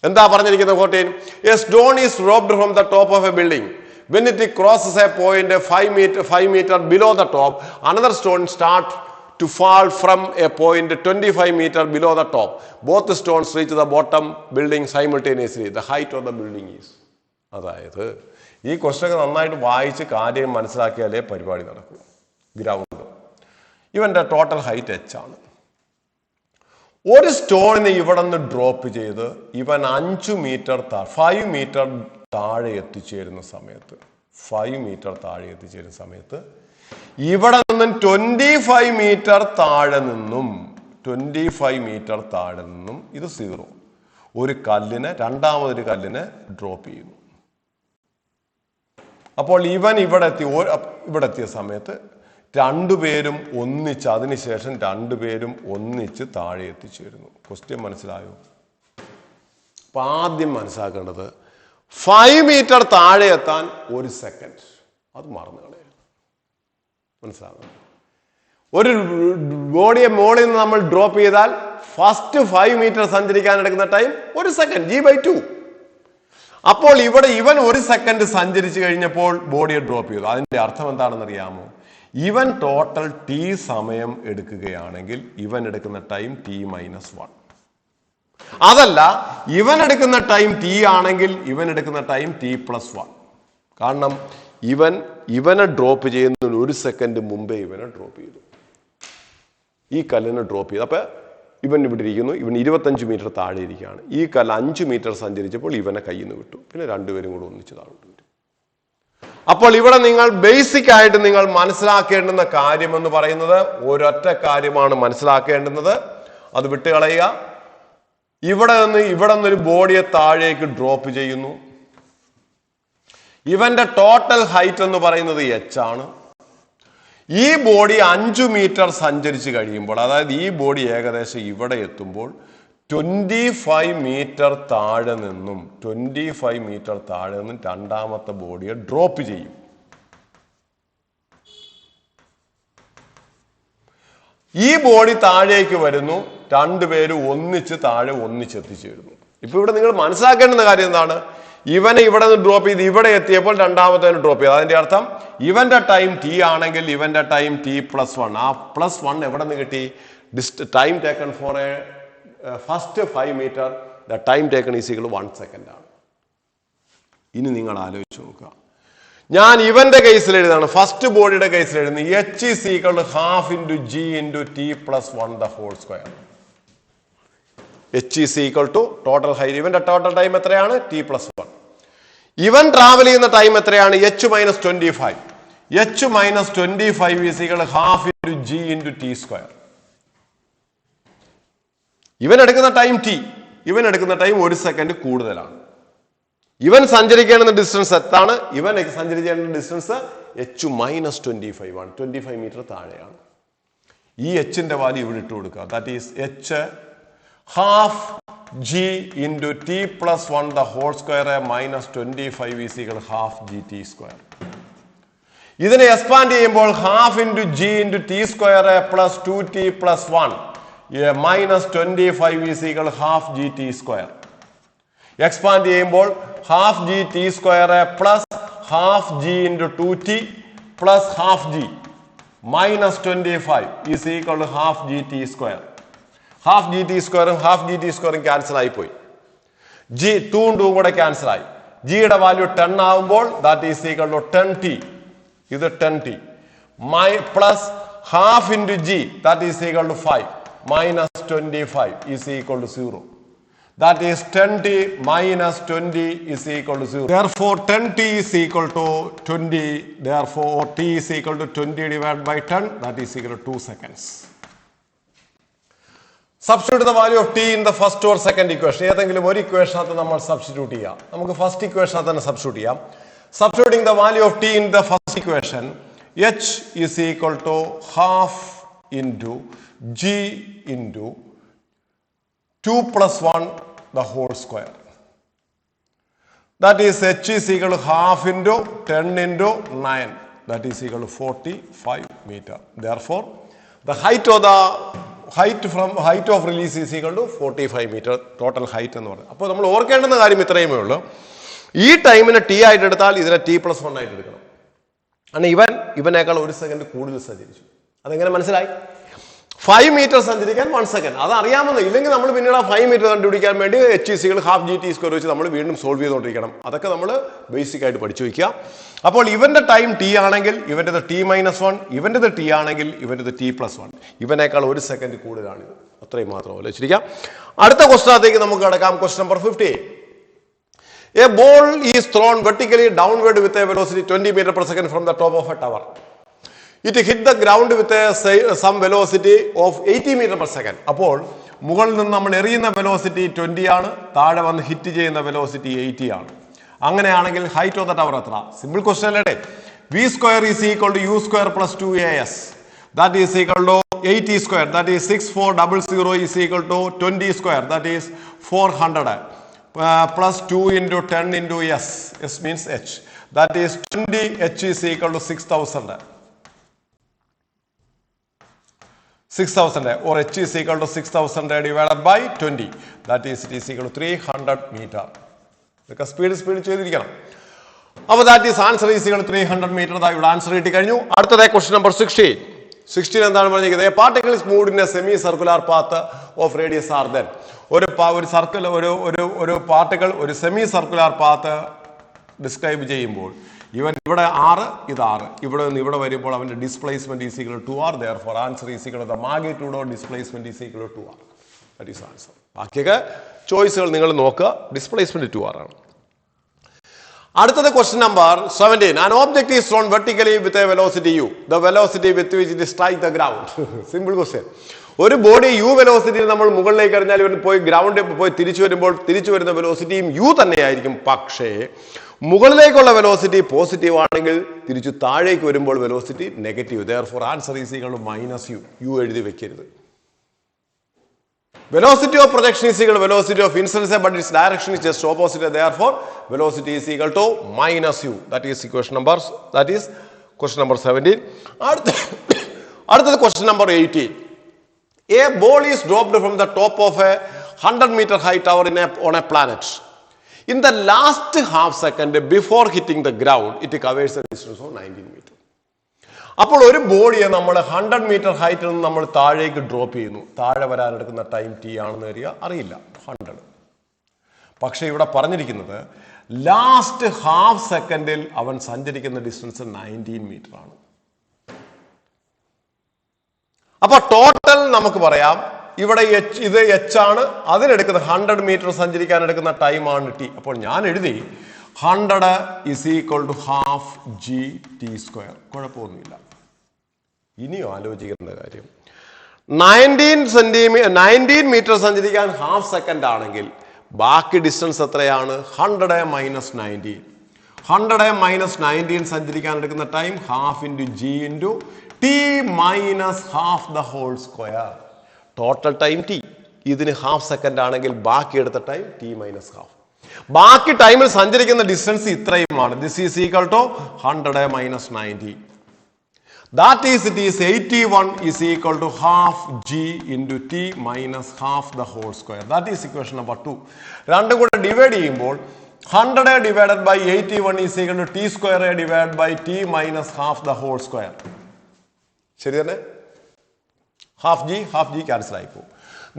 എന്താ പറഞ്ഞിരിക്കുന്നത്? 14. A stone is dropped from the top of a building. When it crosses a point 5 meter below the top, another stone starts to fall from a point 25 meter below the top. Both the stones reach the bottom building simultaneously. The height of the building is. അതായത് ഈ question നന്നായിട്ട് വായിച്ച് കാര്യം മനസ്സിലാക്കിയാലേ പരിപാടി നടക്കൂ. Ground ഇവന്റെ total height h ആണ്. ഒരു സ്റ്റോണിനെ ഇവിടെ നിന്ന് ഡ്രോപ്പ് ചെയ്ത് ഇവൻ 5 മീറ്റർ 5 മീറ്റർ താഴെ എത്തിച്ചേരുന്ന സമയത്ത്, 5 മീറ്റർ താഴെ എത്തിച്ചേരുന്ന സമയത്ത് ഇവിടെ നിന്നും 25 മീറ്റർ താഴെ നിന്നും, 25 മീറ്റർ താഴെ നിന്നും ഇത് 0, ഒരു കല്ലിനെ, രണ്ടാമതൊരു കല്ലിനെ ഡ്രോപ്പ് ചെയ്യുന്നു. അപ്പോൾ ഇവൻ ഇവിടെ എത്തിയ സമയത്ത് രണ്ടുപേരും ഒന്നിച്ച്, അതിനുശേഷം രണ്ടുപേരും ഒന്നിച്ച് താഴെ എത്തിച്ചേരുന്നു. ക്വസ്റ്റ്യൻ മനസ്സിലായോ? അപ്പൊ ആദ്യം മനസ്സിലാക്കേണ്ടത് 5 മീറ്റർ താഴെ എത്താൻ 1 സെക്കൻഡ്. അത് മറന്നു കളയാം. മനസ്സിലാകും? ഒരു ബോഡിയെ മോളിൽ നിന്ന് നമ്മൾ ഡ്രോപ്പ് ചെയ്താൽ ഫസ്റ്റ് 5 മീറ്റർ സഞ്ചരിക്കാൻ എടുക്കുന്ന ടൈം 1 സെക്കൻഡ്, g/2. അപ്പോൾ ഇവിടെ ഇവൻ 1 സെക്കൻഡ് സഞ്ചരിച്ചു കഴിഞ്ഞപ്പോൾ ബോഡിയെ ഡ്രോപ്പ് ചെയ്തു. അതിന്റെ അർത്ഥം എന്താണെന്ന് അറിയാമോ? ഇവൻ ടോട്ടൽ t സമയം എടുക്കുകയാണെങ്കിൽ ഇവൻ എടുക്കുന്ന ടൈം t-1. അതല്ല, ഇവൻ എടുക്കുന്ന ടൈം t ആണെങ്കിൽ ഇവൻ എടുക്കുന്ന ടൈം t+1. കാരണം ഇവനെ ഡ്രോപ്പ് ചെയ്യുന്നതിന് 1 സെക്കൻഡ് മുമ്പേ ഇവനെ ഡ്രോപ്പ് ചെയ്തു, ഈ കല്ലിനെ ഡ്രോപ്പ് ചെയ്തു. അപ്പൊ ഇവൻ ഇവിടെ ഇരിക്കുന്നു, ഇവൻ 25 മീറ്റർ താഴെ ഇരിക്കുകയാണ്. ഈ കല്ല് 5 മീറ്റർ സഞ്ചരിച്ചപ്പോൾ ഇവനെ കയ്യിൽ നിന്ന് വിട്ടു, പിന്നെ രണ്ടുപേരും കൂടെ ഒന്നിച്ച് താഴോട്ട് വരും. അപ്പോൾ ഇവിടെ നിങ്ങൾ ബേസിക് ആയിട്ട് നിങ്ങൾ മനസ്സിലാക്കേണ്ടുന്ന കാര്യം എന്ന് പറയുന്നത് ഒരൊറ്റ കാര്യമാണ് മനസ്സിലാക്കേണ്ടുന്നത്. അത് വിട്ടുകളയുക. ഇവിടെ നിന്നൊരു ബോഡിയെ താഴേക്ക് ഡ്രോപ്പ് ചെയ്യുന്നു. ഇവന്റെ ടോട്ടൽ ഹൈറ്റ് എന്ന് പറയുന്നത് h ആണ്. ഈ ബോഡി 5 മീറ്റർ സഞ്ചരിച്ച് കഴിയുമ്പോൾ, അതായത് ഈ ബോഡി ഏകദേശം ഇവിടെ എത്തുമ്പോൾ 25 മീറ്റർ താഴെ നിന്നും രണ്ടാമത്തെ ബോഡിയെ ഡ്രോപ്പ് ചെയ്യും. ഈ ബോഡി താഴേക്ക് വരുന്നു, രണ്ടുപേരും ഒന്നിച്ചെത്തിച്ചേരുന്നു. ഇപ്പൊ ഇവിടെ നിങ്ങൾ മനസ്സിലാക്കേണ്ടുന്ന കാര്യം എന്താണ്? ഇവനെ ഇവിടെ നിന്ന് ഡ്രോപ്പ് ചെയ്ത് ഇവിടെ എത്തിയപ്പോൾ രണ്ടാമത്തെ ഡ്രോപ്പ് ചെയ്തു. അതിന്റെ അർത്ഥം ഇവന്റെ ടൈം t ആണെങ്കിൽ ഇവന്റെ ടൈം t+1. ആ +1 എവിടെ നിന്ന് കിട്ടി? Time taken for a first 5 metre, the time taken is equal 1 second ആണ്. ഇനി നിങ്ങൾ ആലോചിച്ച് നോക്കുക. ഞാൻ ഇവന്റെ കേസിൽ എഴുതാണ്, ഫസ്റ്റ് ബോഡിയുടെ കേസിൽ എഴുതുന്നത് h is equal to ½ × g × t+1 the whole square. h is equal to total height. ഇവന്റെ ടോട്ടൽ ടൈം എത്രയാണ്? t+1. ഇവൻ ട്രാവൽ ചെയ്യുന്ന ടൈം എത്രയാണ്? h - 25. h - 25 is equal to ½ × g × t². ഇവൻ എടുക്കുന്ന ടൈം t, ഇവൻ എടുക്കുന്ന ടൈം 1 സെക്കൻഡ് കൂടുതലാണ്. ഇവൻ സഞ്ചരിക്കേണ്ട ഡിസ്റ്റൻസ് എത്താണ്? ഇവൻ സഞ്ചരിക്കേണ്ട ഡിസ്റ്റൻസ് h - 25 ആണ്. 25 മീറ്റർ താഴെയാണ്. ഈ എച്ചിന്റെ വാല്യൂ ഇവിടെ ഇട്ട് കൊടുക്കുക. That is h half g into t plus 1 the whole square minus 25 is equal half g t square. ഇതിനെ എക്സ്പാൻഡ് ചെയ്യുമ്പോൾ half into g into t square plus 2t plus 1 minus 25 is equal half g t square. Expand ചെയ്യുമ്പോൾ half g t square plus half g into 2t plus half g minus 25 is equal half g t square. Half g T സ്ക്വയറും half g T സ്ക്വയറും cancel ആയി പോയി. G 2 കൂടെ cancel ആയി. ജിയുടെ value 10 ആവുമ്പോൾ that is equal to 10t. ഇത് 10t plus half into g that is equal to 5 minus 25 is equal to 0. That is 10t minus 20 is equal to 0. Therefore, 10t is equal to 20. Therefore, t is equal to 20 divided by 10. That is equal to 2 seconds. Substitute the value of t in the first or second equation. ഏതെങ്കിലും ഒരു ഇക്വേഷനകത്ത് നമ്മൾ substitute ചെയ്യാം. നമുക്ക് first ഇക്വേഷനകത്ത് തന്നെ substitute ചെയ്യാം. Substituting the value of t in the first equation, h is equal to half into g into 2 plus 1 the whole square. That is h is equal to half into 10 into 9. That is equal to 45 meter. Therefore, the height of release is equal to 45 meter total height എന്ന് പറയുന്നത്. അപ്പോൾ നമ്മൾ ഓർക്കേണ്ടുന്ന കാര്യം ഇത്രയുമേ ഉള്ളൂ. ഈ ടൈമിനെ T ആയിട്ട് എടുത്താൽ ഇതിനെ ടി പ്ലസ് 1 ആയിട്ട് എടുക്കണം. അങ്ങനെ ഇവനേക്കാൾ 1 സെക്കൻഡ് കൂടുതൽ സഞ്ചരിച്ചു. അതെങ്ങനെ മനസ്സിലായി? 5 മീറ്റർ സഞ്ചരിക്കാൻ 1 സെക്കൻഡ്. അത് അറിയാമെന്ന് ഇല്ലെങ്കിൽ നമ്മൾ പിന്നീട് ആ 5 മീറ്റർ കണ്ടുപിടിക്കാൻ വേണ്ടി H ഈസികൾ half g t square വെച്ച് നമ്മൾ വീണ്ടും സോൾവ് ചെയ്തുകൊണ്ടിരിക്കണം. അതൊക്കെ നമ്മൾ ബേസിക് ആയിട്ട് പഠിച്ചു വയ്ക്കുക. അപ്പോൾ ഇവന്റെ ടൈം ടി ആണെങ്കിൽ ഇവൻ്റെത് ടി മൈനസ് 1, ഇവൻ്റെത് ടി ആണെങ്കിൽ ഇവൻ്റെത് ടി പ്ലസ് 1. ഇവനേക്കാൾ 1 സെക്കൻഡ് കൂടുതലാണിത്. അത്രയും മാത്രം ആലോചിച്ചിരിക്കാം. അടുത്ത ക്വസ്റ്റനകത്തേക്ക് നമുക്ക് കടക്കാം. Question number 50. A ball is thrown vertically downward with a velocity 20 meter per second from the top of a tower. It hit the ground with some velocity of 80 meter per second. അപ്പോൾ മുകളിൽ നിന്ന് നമ്മൾ എറിയുന്ന velocity 20 ആണ്, താഴെ വന്ന് hit ചെയ്യുന്ന velocity 80 ആണ്. അങ്ങനെയാണെങ്കിൽ ഹൈറ്റ് ഓഫ് ദ ടവർ എത്ര? സിമ്പിൾ ക്വസ്റ്റ്യൻ അല്ലേ? V square is equal to u square plus 2as. That is equal to 80 square. That is 6400 is equal to 20 square. That is 400. Plus 2 into 10 into s. S means h. That is 20 h is equal to 6000. 6000 or h is equal to 6000 divided by 20. That is it is equal to 300 meter. Because speed ചെയ്തിരിക്കണം. അപ്പോൾ that is answer is equal to 300 meter. ദാ ഇവിടെ answer കിട്ടി കഴിഞ്ഞു. അടുത്തത് question number 16. 16 എന്താണ് പറഞ്ഞിരിക്കുന്നത്? A particle is moved in a semi circular path of radius r. Then ഒരു സർക്കിൾ ഒരു പാർട്ടിക്കിൾ ഒരു സെമി സർക്കുലർ പാത്ത് ഡിസ്ക്രൈബ് ചെയ്യുമ്പോൾ ഇവൻ ഇവിടെ 6 ഇത് 6 ഇവിടെ നിന്ന് ഇവിടെ വരുമ്പോൾ അവന്റെ displacement is equal to 2r. therefore answer is equal to the magnitude of displacement is equal to 2r. that is answer. ബാക്കിയൊക്കെ ചോയ്സുകൾ നിങ്ങൾ നോക്കുക. ഡിസ്പ്ലേസ്മെന്റ് 2r ആണ്. അടുത്തത് question number 17. An object is thrown vertically with a velocity u. The velocity with which it strikes the ground. Simple question. ഒരു body U വെലോസിറ്റിയിൽ നമ്മൾ മുകളിലേക്ക് എറിഞ്ഞാൽ ഇവൻ പോയി ഗ്രൗണ്ടിൽ പോയി തിരിച്ചു വരുമ്പോൾ തിരിച്ചു വരുന്ന വെലോസിറ്റിയും യു തന്നെയായിരിക്കും. പക്ഷേ മുകളിലേക്കുള്ള വെലോസിറ്റി പോസിറ്റീവ് ആണെങ്കിൽ തിരിച്ചു താഴേക്ക് വരുമ്പോൾ velocity negative. therefore answer is equal to minus u. U എഴുതി വെക്കരുത്. Velocity of projection is equal to velocity of incidence, but its direction is just opposite. Therefore, velocity is equal to minus u. That is equation number. That is question number 17. அடுத்தது question number 18. A ball is dropped from the top of a 100-meter high tower on a planet. In the last half second before hitting the ground, it covers a distance of 19 meters. അപ്പോൾ ഒരു ബോഡിയെ നമ്മൾ 100 metre ഹൈറ്റിൽ നിന്ന് നമ്മൾ താഴേക്ക് drop ചെയ്യുന്നു. താഴെ വരാനെടുക്കുന്ന time T ആണെന്ന് അറിയില്ല 100. പക്ഷെ ഇവിടെ പറഞ്ഞിരിക്കുന്നത് ലാസ്റ്റ് ഹാഫ് സെക്കൻഡിൽ അവൻ സഞ്ചരിക്കുന്ന ഡിസ്റ്റൻസ് 19 മീറ്റർ ആണ്. അപ്പൊ ടോട്ടൽ നമുക്ക് പറയാം ഇവിടെ ഇത് എച്ച് ആണ്, അതിനെടുക്കുന്ന 100 മീറ്റർ സഞ്ചരിക്കാൻ എടുക്കുന്ന ടൈം ആണ് ടി. അപ്പോൾ ഞാൻ എഴുതി 100 is equal to half g t square. കുഴപ്പമൊന്നുമില്ല. ഇനിയും ആലോചിക്കേണ്ട കാര്യം 19 മീറ്റർ സഞ്ചരിക്കാൻ ഹാഫ് സെക്കൻഡ് ആണെങ്കിൽ ബാക്കി ഡിസ്റ്റൻസ് എത്രയാണ്? 100 മൈനസ് 19. 100 മൈനസ് 19 സഞ്ചരിക്കാൻ എടുക്കുന്ന time half into g into t minus half the whole square. Total time t. ഇതിന് ഹാഫ് സെക്കൻഡ് ആണെങ്കിൽ ബാക്കി എടുത്ത ടൈം t minus half. ബാക്കി ടൈമിൽ സഞ്ചരിക്കുന്ന ഡിസ്റ്റൻസ് ഇത്രയുമാണ്. This is equal to 100 minus 90. That is, it is 81 is equal to half g into t minus half the whole square. That is equation number 2. രണ്ടും കൂടെ divide ചെയ്യുമ്പോൾ 100 divided by 81 is equal to t square divided by t minus half the whole square. ശരി തന്നെ? Half G cancel ആയിപ്പോ.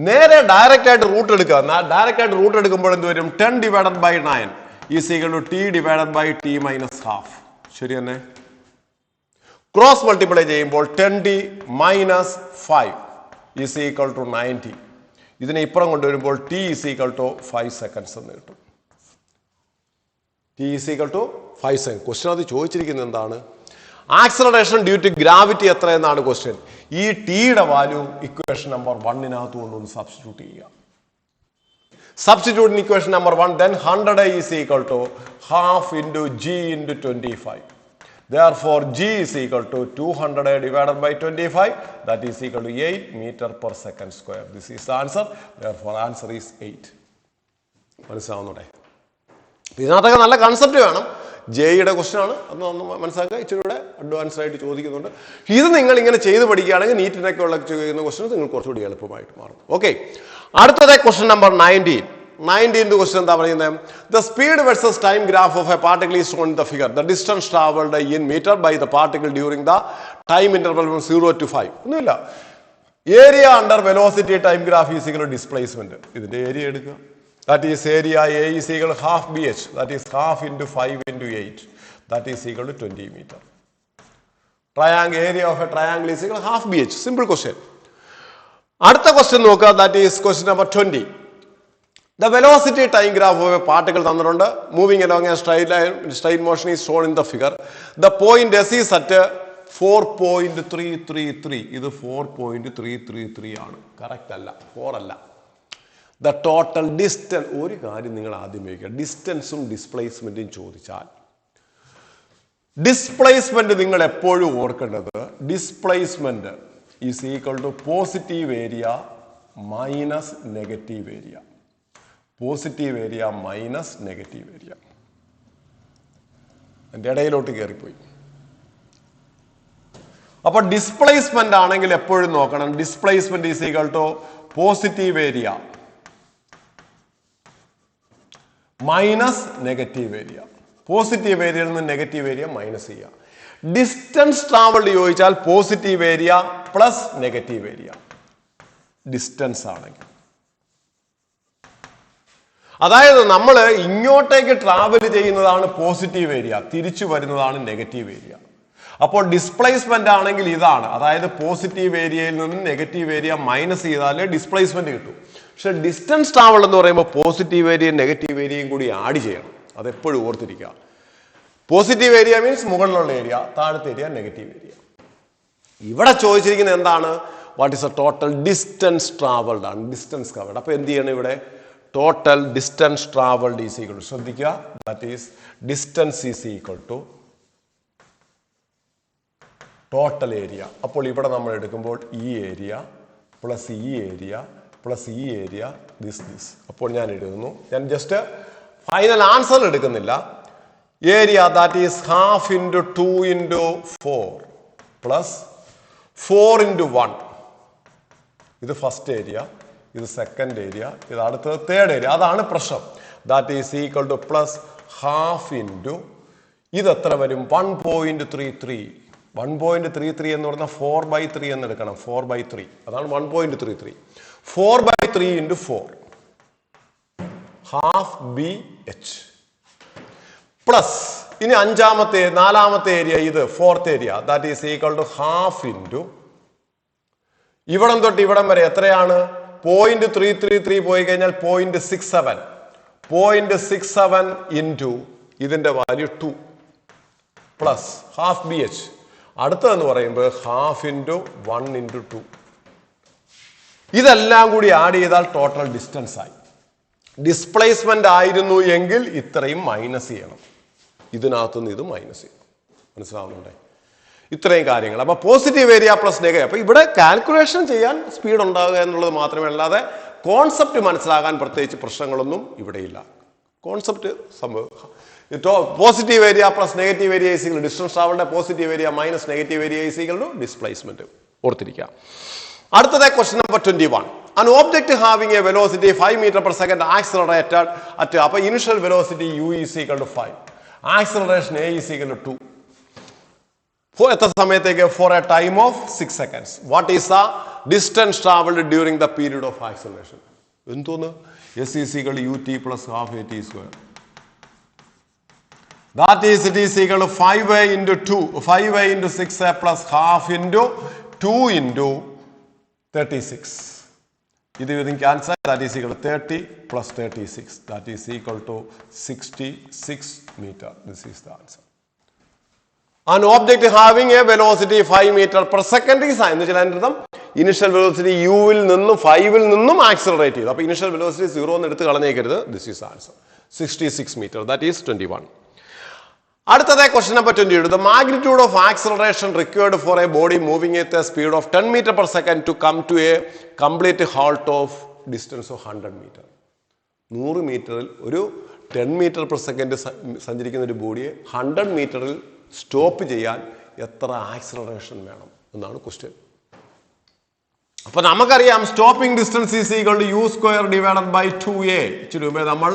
നേരെ direct ആയിട്ട് root എടുക്കുക. Direct ആയിട്ട് റൂട്ട് എടുക്കുമ്പോൾ എന്ത് വരും? 10 divided by 9 is equal to t divided by t minus half. ശരി തന്നെ? ക്രോസ് മൾട്ടിപ്ലൈ ചെയ്യുമ്പോൾ 10t minus 5 is equal to 90. ഇതിനെ ഇപ്പുറം കൊണ്ടുവരുമ്പോൾ t is equal to 5 seconds എന്ന് കിട്ടും. t is equal to 5 seconds. Question അത് ചോദിച്ചിരിക്കുന്നത് എന്താണ്? ആക്സലറേഷൻ ഡ്യൂ ടു ഗ്രാവിറ്റി എത്ര എന്നാണ് ക്വസ്റ്റ്യൻ. ഈ ടിയുടെ വാല്യൂ ഇക്വേഷൻ നമ്പർ 1 കൊണ്ടൊന്ന് സബ്സ്റ്റിറ്റ്യൂട്ട് ചെയ്യുക. Substitute in equation number 1, then 100 is equal to half into g into 25. Therefore, g is equal to 200 divided by 25. That is equal to 8 meter per second square. This is the answer. Therefore, answer is 8. മനസ്സിലാവുന്നൂടെ? ഇതിനകത്തൊക്കെ നല്ല concept വേണം. ജെയുടെ question ആണ്, അന്ന് മനസ്സിലാക്കുക. ഇച്ചിരി കൂടെ advance ആയിട്ട് ചോദിക്കുന്നുണ്ട്. ഇത് നിങ്ങൾ ഇങ്ങനെ ചെയ്ത് പഠിക്കുകയാണെങ്കിൽ നീറ്റിനൊക്കെ ഉള്ള ചെയ്യുന്ന ക്വസ്റ്റ്യൻ നിങ്ങൾക്ക് കുറച്ചുകൂടി എളുപ്പമായിട്ട് മാറും. ഓക്കെ, അടുത്തത് ക്വസ്റ്റ്യൻ നമ്പർ 19. 19th question എന്താ പറയുന്നത്? The speed versus time graph of a particle is shown in the figure. The distance traveled in meter by the particle during the time interval from 0 to 5. ഒന്നുമില്ല. Area under velocity time graph is equal to displacement. ഇതിന്റെ area എടുക്കുക. That is area A is equal to half BH. That is half into 5 into 8. That is equal to 20 meter. Triangle area of a triangle is equal to half BH. Simple question. അടുത്ത question നോക്കുക. That is question number 20. The velocity time graph of a particle തന്നിട്ടുണ്ട്. Moving along a straight motion is shown in the figure. The point S is at 4.333. ഇത് 4.333 ആണ്. Correct അല്ല, 4 അല്ല. The total distance, ഒരു കാര്യം നിങ്ങൾ ആദ്യം വയ്ക്കുക. ഡിസ്റ്റൻസും ഡിസ്പ്ലേസ്മെന്റും ചോദിച്ചാൽ ഡിസ്പ്ലേസ്മെന്റ് നിങ്ങൾ എപ്പോഴും ഓർക്കേണ്ടത് displacement is equal to positive area minus negative area. Positive area minus negative area. എൻ്റെ ഇടയിലോട്ട് കയറിപ്പോയി. അപ്പൊ ഡിസ്പ്ലേസ്മെന്റ് ആണെങ്കിൽ എപ്പോഴും നോക്കണം. Displacement is equal to positive area minus negative area. Positive ഏരിയയിൽ നിന്ന് നെഗറ്റീവ് ഏരിയ മൈനസ് ചെയ്യുക. ഡിസ്റ്റൻസ് ട്രാവൽഡ് ചോദിച്ചാൽ positive area plus negative area distance ആണെങ്കിൽ. അതായത് നമ്മൾ ഇങ്ങോട്ടേക്ക് ട്രാവൽ ചെയ്യുന്നതാണ് പോസിറ്റീവ് ഏരിയ, തിരിച്ചു വരുന്നതാണ് നെഗറ്റീവ് ഏരിയ. അപ്പോൾ ഡിസ്പ്ലേസ്മെന്റ് ആണെങ്കിൽ ഇതാണ്. അതായത് പോസിറ്റീവ് ഏരിയയിൽ നിന്ന് നെഗറ്റീവ് ഏരിയ മൈനസ് ചെയ്താലേ ഡിസ്പ്ലേസ്മെന്റ് കിട്ടും. പക്ഷെ ഡിസ്റ്റൻസ് ട്രാവൽ എന്ന് പറയുമ്പോൾ പോസിറ്റീവ് ഏരിയയും നെഗറ്റീവ് ഏരിയയും കൂടി ആഡ് ചെയ്യണം. അതെപ്പോഴും ഓർത്തിരിക്കുക. പോസിറ്റീവ് ഏരിയ മീൻസ് മുകളിലുള്ള ഏരിയ, താഴത്തെ ഏരിയ നെഗറ്റീവ് ഏരിയ. ഇവിടെ ചോദിച്ചിരിക്കുന്നത് എന്താണ്? What is a total distance travelled ആണ്. Distance covered. അപ്പൊ എന്ത് ചെയ്യണം ഇവിടെ? Total distance travelled is equal to, ശ്രദ്ധിക്കുക, that is distance is equal to total area. അപ്പോൾ ഇവിടെ നമ്മൾ എടുക്കുമ്പോൾ ഈ ഏരിയ പ്ലസ് ഈ ഏരിയ പ്ലസ് ഈ ഏരിയ ദിസ്. അപ്പോൾ ഞാൻ എഴുതുന്നു, ഞാൻ ജസ്റ്റ് ഫൈനൽ ആൻസർ എടുക്കുന്നില്ല. Area that is half into 2 into 4 plus 4 into 1. ഇത് ഫസ്റ്റ് ഏരിയ, ഇത് സെക്കൻഡ് ഏരിയ, ഇത് അടുത്തത് തേർഡ് ഏരിയ. അതാണ് പ്രശ്നം. That is equal two plus half into ഇത് എത്ര വരും? 1.33. 1.33 എന്ന് പറഞ്ഞാൽ 4/3 എന്ന് എടുക്കണം. 4/3 അതാണ് 1.33. 4/3 into 4 ഹാഫ് BH പ്ലസ് ഇനി നാലാമത്തെ ഏരിയ, ഇത് fourth area, that is equal to half into ഇവിടം തൊട്ട് ഇവിടം വരെ എത്രയാണ്? 0.333 പോയി കഴിഞ്ഞാൽ 0.67. 0.67 ഇൻറ്റു ഇതിന്റെ വാല്യൂ 2 പ്ലസ് ഹാഫ് BH. അടുത്തതെന്ന് പറയുമ്പോൾ ഹാഫ് ഇൻറ്റു 1 ഇൻറ്റു 2. ഇതെല്ലാം കൂടി ആഡ് ചെയ്താൽ ടോട്ടൽ ഡിസ്റ്റൻസ് ആയി. ഡിസ്പ്ലേസ്മെന്റ് ആയിരുന്നു എങ്കിൽ ഇത്രയും മൈനസ് ചെയ്യണം. ഇതിനകത്തുനിന്ന് ഇത് മൈനസ് ചെയ്യണം. മനസ്സിലാവുന്നുണ്ടേ? ഇത്രയും കാര്യങ്ങൾ. അപ്പോൾ പോസിറ്റീവ് ഏരിയ പ്ലസ് നെഗറ്റീവ്. അപ്പോൾ ഇവിടെ കാൽക്കുലേഷൻ ചെയ്യാൻ സ്പീഡ് ഉണ്ടാകുക എന്നുള്ളത് മാത്രമേ, അല്ലാതെ കോൺസെപ്റ്റ് മനസ്സിലാകാൻ പ്രത്യേകിച്ച് പ്രശ്നങ്ങളൊന്നും ഇവിടെയില്ല. കോൺസെപ്റ്റ് സംഭവം positive area plus negative area is equal distance travelled, positive area minus negative area is equal to displacement. ഓർത്തിരിക്കുക. അടുത്തത് question number 21. An object having a velocity 5 meter per second accelerated at upper initial velocity u is equal to 5. Acceleration a is equal to 2. For എത്ര സമയത്തേക്ക്? For a time of 6 seconds. What is the distance traveled during the period of acceleration? എന്തോന്ന്? s is equal to ut plus half at square. That is, it is equal to 5a into 2, 5a into 6a plus half into 2 into 36. This is cancel. That is equal to 30 plus 36. That is equal to 66 meter. This is the answer. An object having a velocity 5 meter per second is initial velocity u will നിന്നും 5 ൽ നിന്നും accelerate ചെയ്തു. അപ്പോൾ initial velocity 0 എന്ന് എടുത്ത് കളഞ്ഞേക്കരുത്. This is the answer. 66 meter. That is 21. അടുത്തത് question number 22. The magnitude of acceleration required for a body moving at a speed of 10 meter per second to come to a complete halt of distance of 100 meter. 100 മീറ്ററിൽ ഒരു 10 metre per second സഞ്ചരിക്കുന്ന ഒരു ബോഡിയെ 100 മീറ്ററിൽ stop ചെയ്യാൻ എത്ര acceleration വേണം എന്നാണ് question. അപ്പൊ നമുക്കറിയാം stopping distance is equal to u square divided by 2a. ഇച്ചിരി മുമ്പേ നമ്മൾ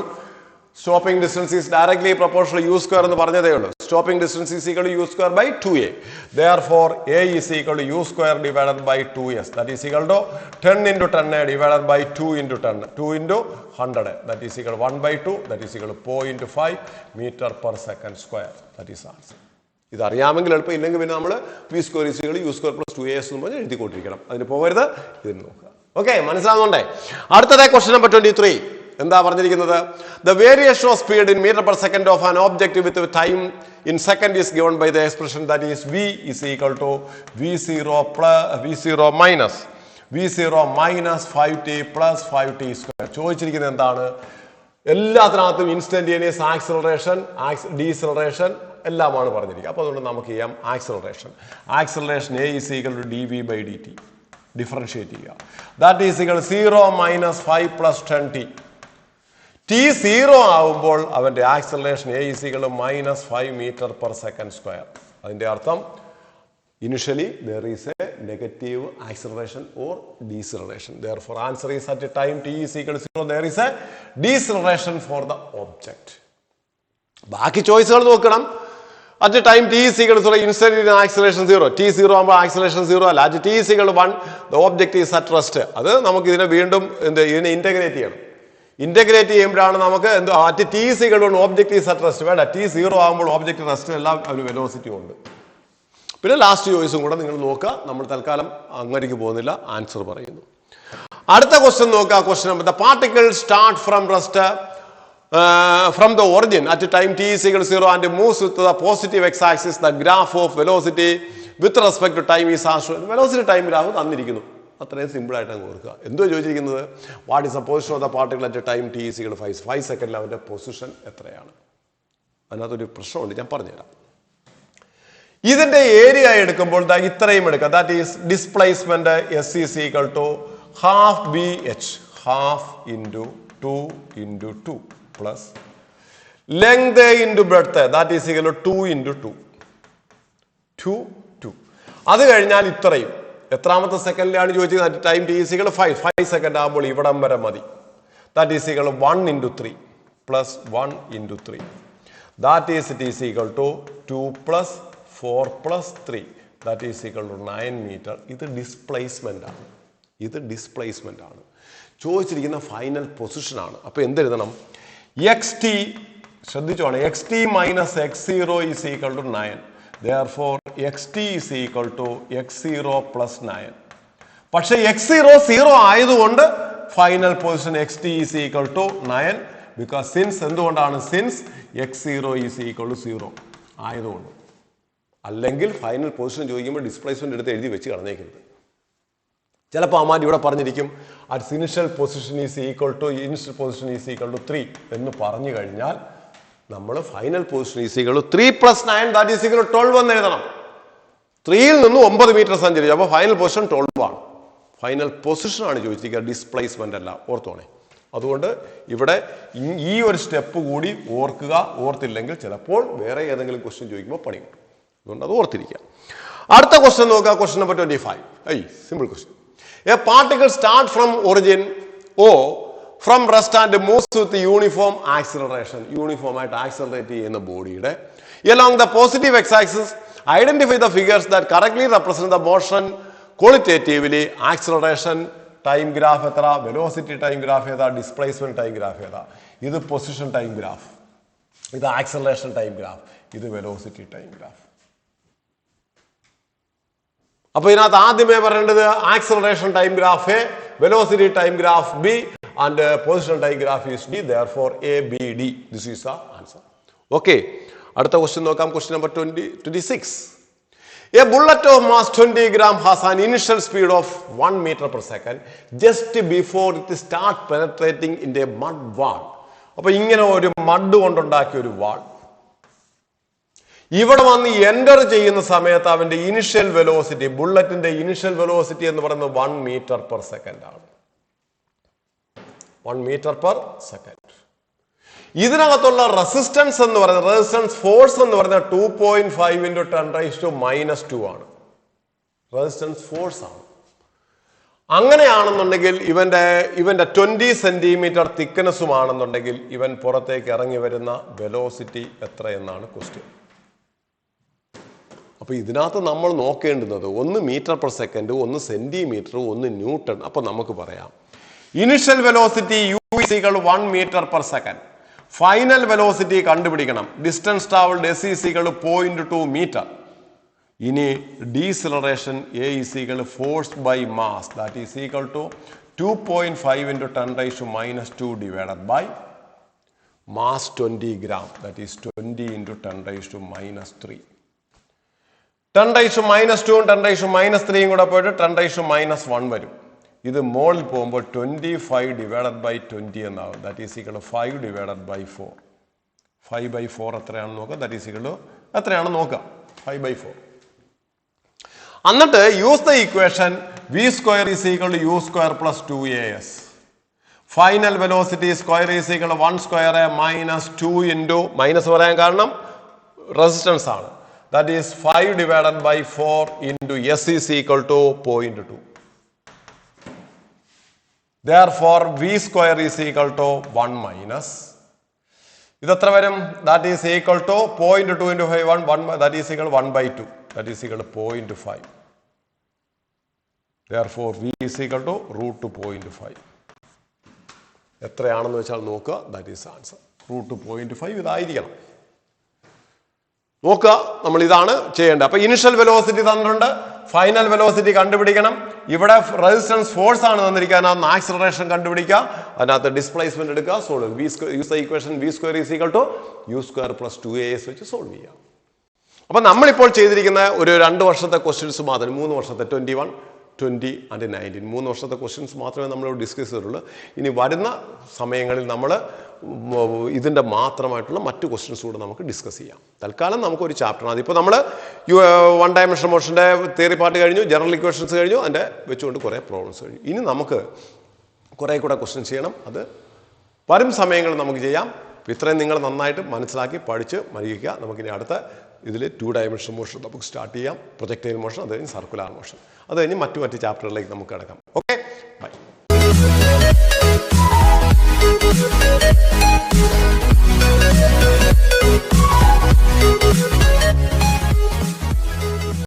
stopping distance is directly proportional u square എന്ന് പറഞ്ഞതേ ഉള്ളൂ. Stopping distance is equal to u square by 2a. Therefore a is equal to u square divided by 2s. That is equal to 10 into 10a divided by 2 into 10. 2 into 100. That is equal to 1 by 2. That is equal to 0.5 meter per second square. That is answer. ഇത് അറിയാമെങ്കിൽ എളുപ്പം, ഇല്ലെങ്കിൽ പിന്നെ നമ്മൾ v square is equal to u square plus 2as എന്ന് പറഞ്ഞ് എഴുതിക്കൊണ്ടിരിക്കണം. അതിന് പോകരുത്. ഇതിന് നോക്കുക. ഓക്കെ, മനസ്സിലാവുന്നുണ്ടേ? അടുത്തത് ക്വസ്റ്റ്യൻ നമ്പർ 23. എന്താ പറഞ്ഞിരിക്കുന്നത്? The variation of speed in meter per second of an object with time in second is given by the expression that is v is equal to v0 minus 5t plus 5t square. ചോദിച്ചിരിക്കുന്നത് എന്താണ്? എല്ലാത്തിനകത്തും instantaneous acceleration, deceleration എല്ലാമാണ് പറഞ്ഞിരിക്കുക. അപ്പോൾ അതുകൊണ്ട് നമുക്ക് ചെയ്യാം acceleration. Acceleration a is equal to dv by dt. Differentiate ചെയ്യുക. That is equal to 0 minus 5 plus 10t. t 0 ആവുമ്പോൾ അവന്റെ acceleration a is equal to minus 5 meter per second square. അതിന്റെ അർത്ഥം initially there is a negative acceleration or deceleration. Therefore answer is at a time t is equal to 0 there is a deceleration for the object. ബാക്കി ചോയ്സുകൾ നോക്കണം. At a time t is equal to 0, instantaneous acceleration 0. t 0 ആകുമ്പോൾ acceleration 0 അല്ല. At t is equal to 1, the object is at rest. അത് നമുക്ക് ഇതിനെ വീണ്ടും ഇതിനെ ഇന്റഗ്രേറ്റ് ചെയ്യണം. ഇന്റഗ്രേറ്റ് ചെയ്യുമ്പോഴാണ് നമുക്ക് at t is equal to 1, object is at rest. വേണ്ട, t 0 ആകുമ്പോൾ ഒബ്ജക്റ്റ് റെസ്റ്റ് എല്ലാം ഒരു വെലോസിറ്റി ഉണ്ട്. പിന്നെ ലാസ്റ്റ് ചോയ്സും കൂടെ നിങ്ങൾ നോക്കുക. നമ്മൾ തൽക്കാലം അങ്ങനെയൊക്കെ പോകുന്നില്ല, ആൻസർ പറയുന്നു. അടുത്ത ക്വസ്റ്റ്യൻ നോക്കുക. Question number: the particle start from rest from the origin at time t is equal to 0 and moves with the positive x-axis. The graph of velocity with respect to time is as shown. Velocity time graph തന്നിരിക്കുന്നു. അത്രയും simple ആയിട്ട് അങ്ങ് ഓർക്കുക. എന്തോ ചോദിച്ചിരിക്കുന്നത്? What is the position of the particle at time t is equal to 5 സെക്കൻഡിൽ അവന്റെ position എത്രയാണ്? അതിനകത്തൊരു പ്രശ്നമുണ്ട്, ഞാൻ പറഞ്ഞുതരാം. ഇതിന്റെ ഏരിയ എടുക്കുമ്പോൾ ഇത്രയും എടുക്കുക. That is displacement s is equal to half bh, half into 2 into 2 plus length into breadth, that is equal to 2 into 2. 2, 2. അത് കഴിഞ്ഞാൽ ഇത്രയും എത്രാമത്തെ സെക്കൻഡിലാണ് ചോദിച്ചത്? Time t is equal to 5 second ആകുമ്പോൾ ഇവിടം വരെ മതി. That is equal to 1 into 3 plus 1 into 3. That is, it is equal to 2 plus 4 plus 3. That is equal to 9 meter. ഇത് ഡിസ്പ്ലേസ്മെന്റ് ആണ്. ഇത് ഡിസ്പ്ലേസ്മെന്റ് ആണ്. ചോദിച്ചിരിക്കുന്ന ഫൈനൽ പൊസിഷൻ ആണ്. അപ്പൊ എന്തെഴുതണം? xt, ശ്രദ്ധിച്ചോണം, xt minus x0 is equal to 9. Therefore xt is equal to x0 plus 9. പക്ഷെ x0 0 ആയതുകൊണ്ട് final position xt is equal to 9 because since എന്തുകൊണ്ടാണ്? Since x0 is equal to 0 ആയതുകൊണ്ട്. അല്ലെങ്കിൽ ഫൈനൽ പൊസിഷൻ ചോദിക്കുമ്പോൾ displacement എടുത്ത് എഴുതി വെച്ച് കളഞ്ഞേക്കരുത്. ചിലപ്പോൾ അമ്മാൻ ഇവിടെ പറഞ്ഞിരിക്കും at initial position is equal to 3 എന്ന് പറഞ്ഞു കഴിഞ്ഞാൽ നമ്മൾ final position is equal to 3 plus 9 that is equal to 12 എന്ന് എഴുതണം. 3ൽ നിന്ന് 9 മീറ്റർ സഞ്ചരിച്ചു. അപ്പോൾ ഫൈനൽ പൊസിഷൻ 12 ആണ്. ഫൈനൽ പൊസിഷൻ ആണ് ചോദിച്ചിരിക്കുക, ഡിസ്പ്ലേസ്മെന്റ് അല്ല. ഓർത്തോണേ. അതുകൊണ്ട് ഇവിടെ ഈ ഒരു സ്റ്റെപ്പ് കൂടി ഓർക്കുക. ഓർത്തില്ലെങ്കിൽ ചിലപ്പോൾ വേറെ ഏതെങ്കിലും ക്വസ്റ്റ്യൻ ചോദിക്കുമ്പോൾ പണി കിട്ടും. അതുകൊണ്ട് അത് ഓർത്തിരിക്കുക. അടുത്ത ക്വസ്റ്റ്യൻ നോക്കുക. Question number 25. Simple question. A particle start from origin O from rest and moves with uniform acceleration. Uniform ആയിട്ട് ആക്സിലറേറ്റ് ചെയ്യുന്ന ബോഡിയുടെ along the positive x-axis, identify the figures that correctly represent the motion qualitatively. Acceleration time graph എത്ര, velocity time graph ഏതാ, displacement time graph ഏതാ. ഇത് position time graph, ഇത് acceleration time graph, ഇത് velocity time graph. അപ്പോൾ ഇതിനകത്ത് ആദ്യമേ പറയേണ്ടത് acceleration time graph A, velocity time graph B and position time graph is D. Therefore A, B, D. This is the answer. Okay. അടുത്ത question നോക്കാം. Question number 26. A bullet of mass 20 gram has an initial speed of 1 meter per second just before it start penetrating into a mud wall. അപ്പോൾ ഇങ്ങനെ ഒരു mud കൊണ്ടുണ്ടാക്കിയ ഒരു വാൾ ഇവിടെ വന്ന് enter ചെയ്യുന്ന സമയത്ത് അവന്റെ ഇനിഷ്യൽ വെലോസിറ്റി, ബുള്ളറ്റിന്റെ ഇനിഷ്യൽ വെലോസിറ്റി എന്ന് പറയുന്നത് 1 meter per second ആണ്. 1 meter per second. ഇതിനകത്തുള്ള റെസിസ്റ്റൻസ് എന്ന് പറയുന്നത്, റെസിസ്റ്റൻസ് ഫോഴ്സ് എന്ന് പറയുന്നത് 2.5 into 10⁻⁻² ആണ്. റെസിസ്റ്റൻസ് ഫോഴ്സ് ആണ്. അങ്ങനെയാണെന്നുണ്ടെങ്കിൽ ഇവന്റെ 20 സെന്റിമീറ്റർ തിക്നെസ്സും ആണെന്നുണ്ടെങ്കിൽ ഇവൻ പുറത്തേക്ക് ഇറങ്ങി വരുന്ന വെലോസിറ്റി എത്ര എന്നാണ് ക്വസ്റ്റ്യൻ. അപ്പൊ ഇതിനകത്ത് നമ്മൾ നോക്കേണ്ടുന്നത് ഒന്ന് മീറ്റർ പെർ സെക്കൻഡ്, ഒന്ന് സെന്റിമീറ്റർ, ഒന്ന് ന്യൂട്ടൺ. അപ്പൊ നമുക്ക് പറയാം initial velocity u = 1 meter per second. Final velocity കണ്ടുപിടിക്കണം. Distance travelled s = 0.2 metre. ഇനി deceleration A = force by mass, that is equal to 2.5 into 10⁻² divided by mass 20 gram, that is 20 into 10⁻³ 10⁻² 10⁻³ കൂടെ പോയിട്ട് 10⁻1 വരും. ഇത് മോളിൽ പോകുമ്പോൾ 25 divided by 20 എന്നാവും. That is equal 5 divided by 4. 5/4 എത്രയാണെന്ന് നോക്കാം. ദാറ്റ് ഈസ് ഈക്വൽ എത്രയാണെന്ന് നോക്കാം. 5/4. എന്നിട്ട് use the equation v² = u² + 2as. Final velocity square = 1² - 2 into minus പറയാൻ കാരണം റെസിസ്റ്റൻസ് ആണ്. That is 5 divided by 4 into s = 0.2. Therefore v² = 1 - ഇതെത്ര വരും? That is equal to 0.2 into 5 1 that is equal 1/2, that is equal 0.5. Therefore v = √0.5. എത്രയാണെന്ന് വെച്ചാൽ നോക്കുക. That is answer. √0.5 ഇതായിരിക്കണം. നോക്കുക, നമ്മൾ ഇതാണ് ചെയ്യേണ്ടത്. അപ്പൊ ഇനിഷ്യൽ വെലോസിറ്റി തന്നിട്ടുണ്ട്, ഫൈനൽ വെലോസിറ്റി കണ്ടുപിടിക്കണം. ഇവിടെ റെസിസ്റ്റൻസ് ഫോഴ്സ് ആണ് തന്നിരിക്കുന്നത്, ആക്സിലറേഷൻ കണ്ടുപിടിക്കുക, അതിനകത്ത് ഡിസ്പ്ലേസ്മെന്റ് എടുക്കുക, solve. Use the equation v² = u² + 2as വെച്ച് സോൾവ് ചെയ്യാം. അപ്പൊ നമ്മളിപ്പോൾ ചെയ്തിരിക്കുന്ന ഒരു 2 വർഷത്തെ ക്വസ്റ്റ്യൻസ് മാത്രം, 3 വർഷത്തെ 21, 20 and 19 3 വർഷത്തെ ക്വസ്റ്റ്യൻസ് മാത്രമേ നമ്മൾ ഡിസ്കസ് ചെയ്തിട്ടുള്ളൂ. ഇനി വരുന്ന സമയങ്ങളിൽ നമ്മൾ ഇതിൻ്റെ മാത്രമായിട്ടുള്ള മറ്റു ക്വസ്റ്റ്യൻസ് കൂടെ നമുക്ക് ഡിസ്കസ് ചെയ്യാം. തൽക്കാലം നമുക്കൊരു ചാപ്റ്റർ ആണ്. ഇപ്പോൾ നമ്മൾ 1 dimensional മോഷൻ്റെ തിയറി പാർട്ട് കഴിഞ്ഞു, ജനറൽ ഇക്വേഷൻസ് കഴിഞ്ഞു, അതിൻ്റെ വെച്ചുകൊണ്ട് കുറേ പ്രോബ്ലംസ് കഴിഞ്ഞു. ഇനി നമുക്ക് കുറേ കൂടെ ക്വസ്റ്റ്യൻസ് ചെയ്യണം. അത് വരും സമയങ്ങളിൽ നമുക്ക് ചെയ്യാം. ഇത്രയും നിങ്ങൾ നന്നായിട്ട് മനസ്സിലാക്കി പഠിച്ച് മരിക്കുക. നമുക്കിനി അടുത്ത ഇതിൽ 2 dimensional മോഷൻ നമുക്ക് സ്റ്റാർട്ട് ചെയ്യാം. പ്രൊജക്ടൈൽ മോഷൻ, അത് കഴിഞ്ഞ് സർക്കുലാർ മോഷൻ, അത് കഴിഞ്ഞ് മറ്റു ചാപ്റ്ററിലേക്ക് നമുക്ക് കിടക്കാം.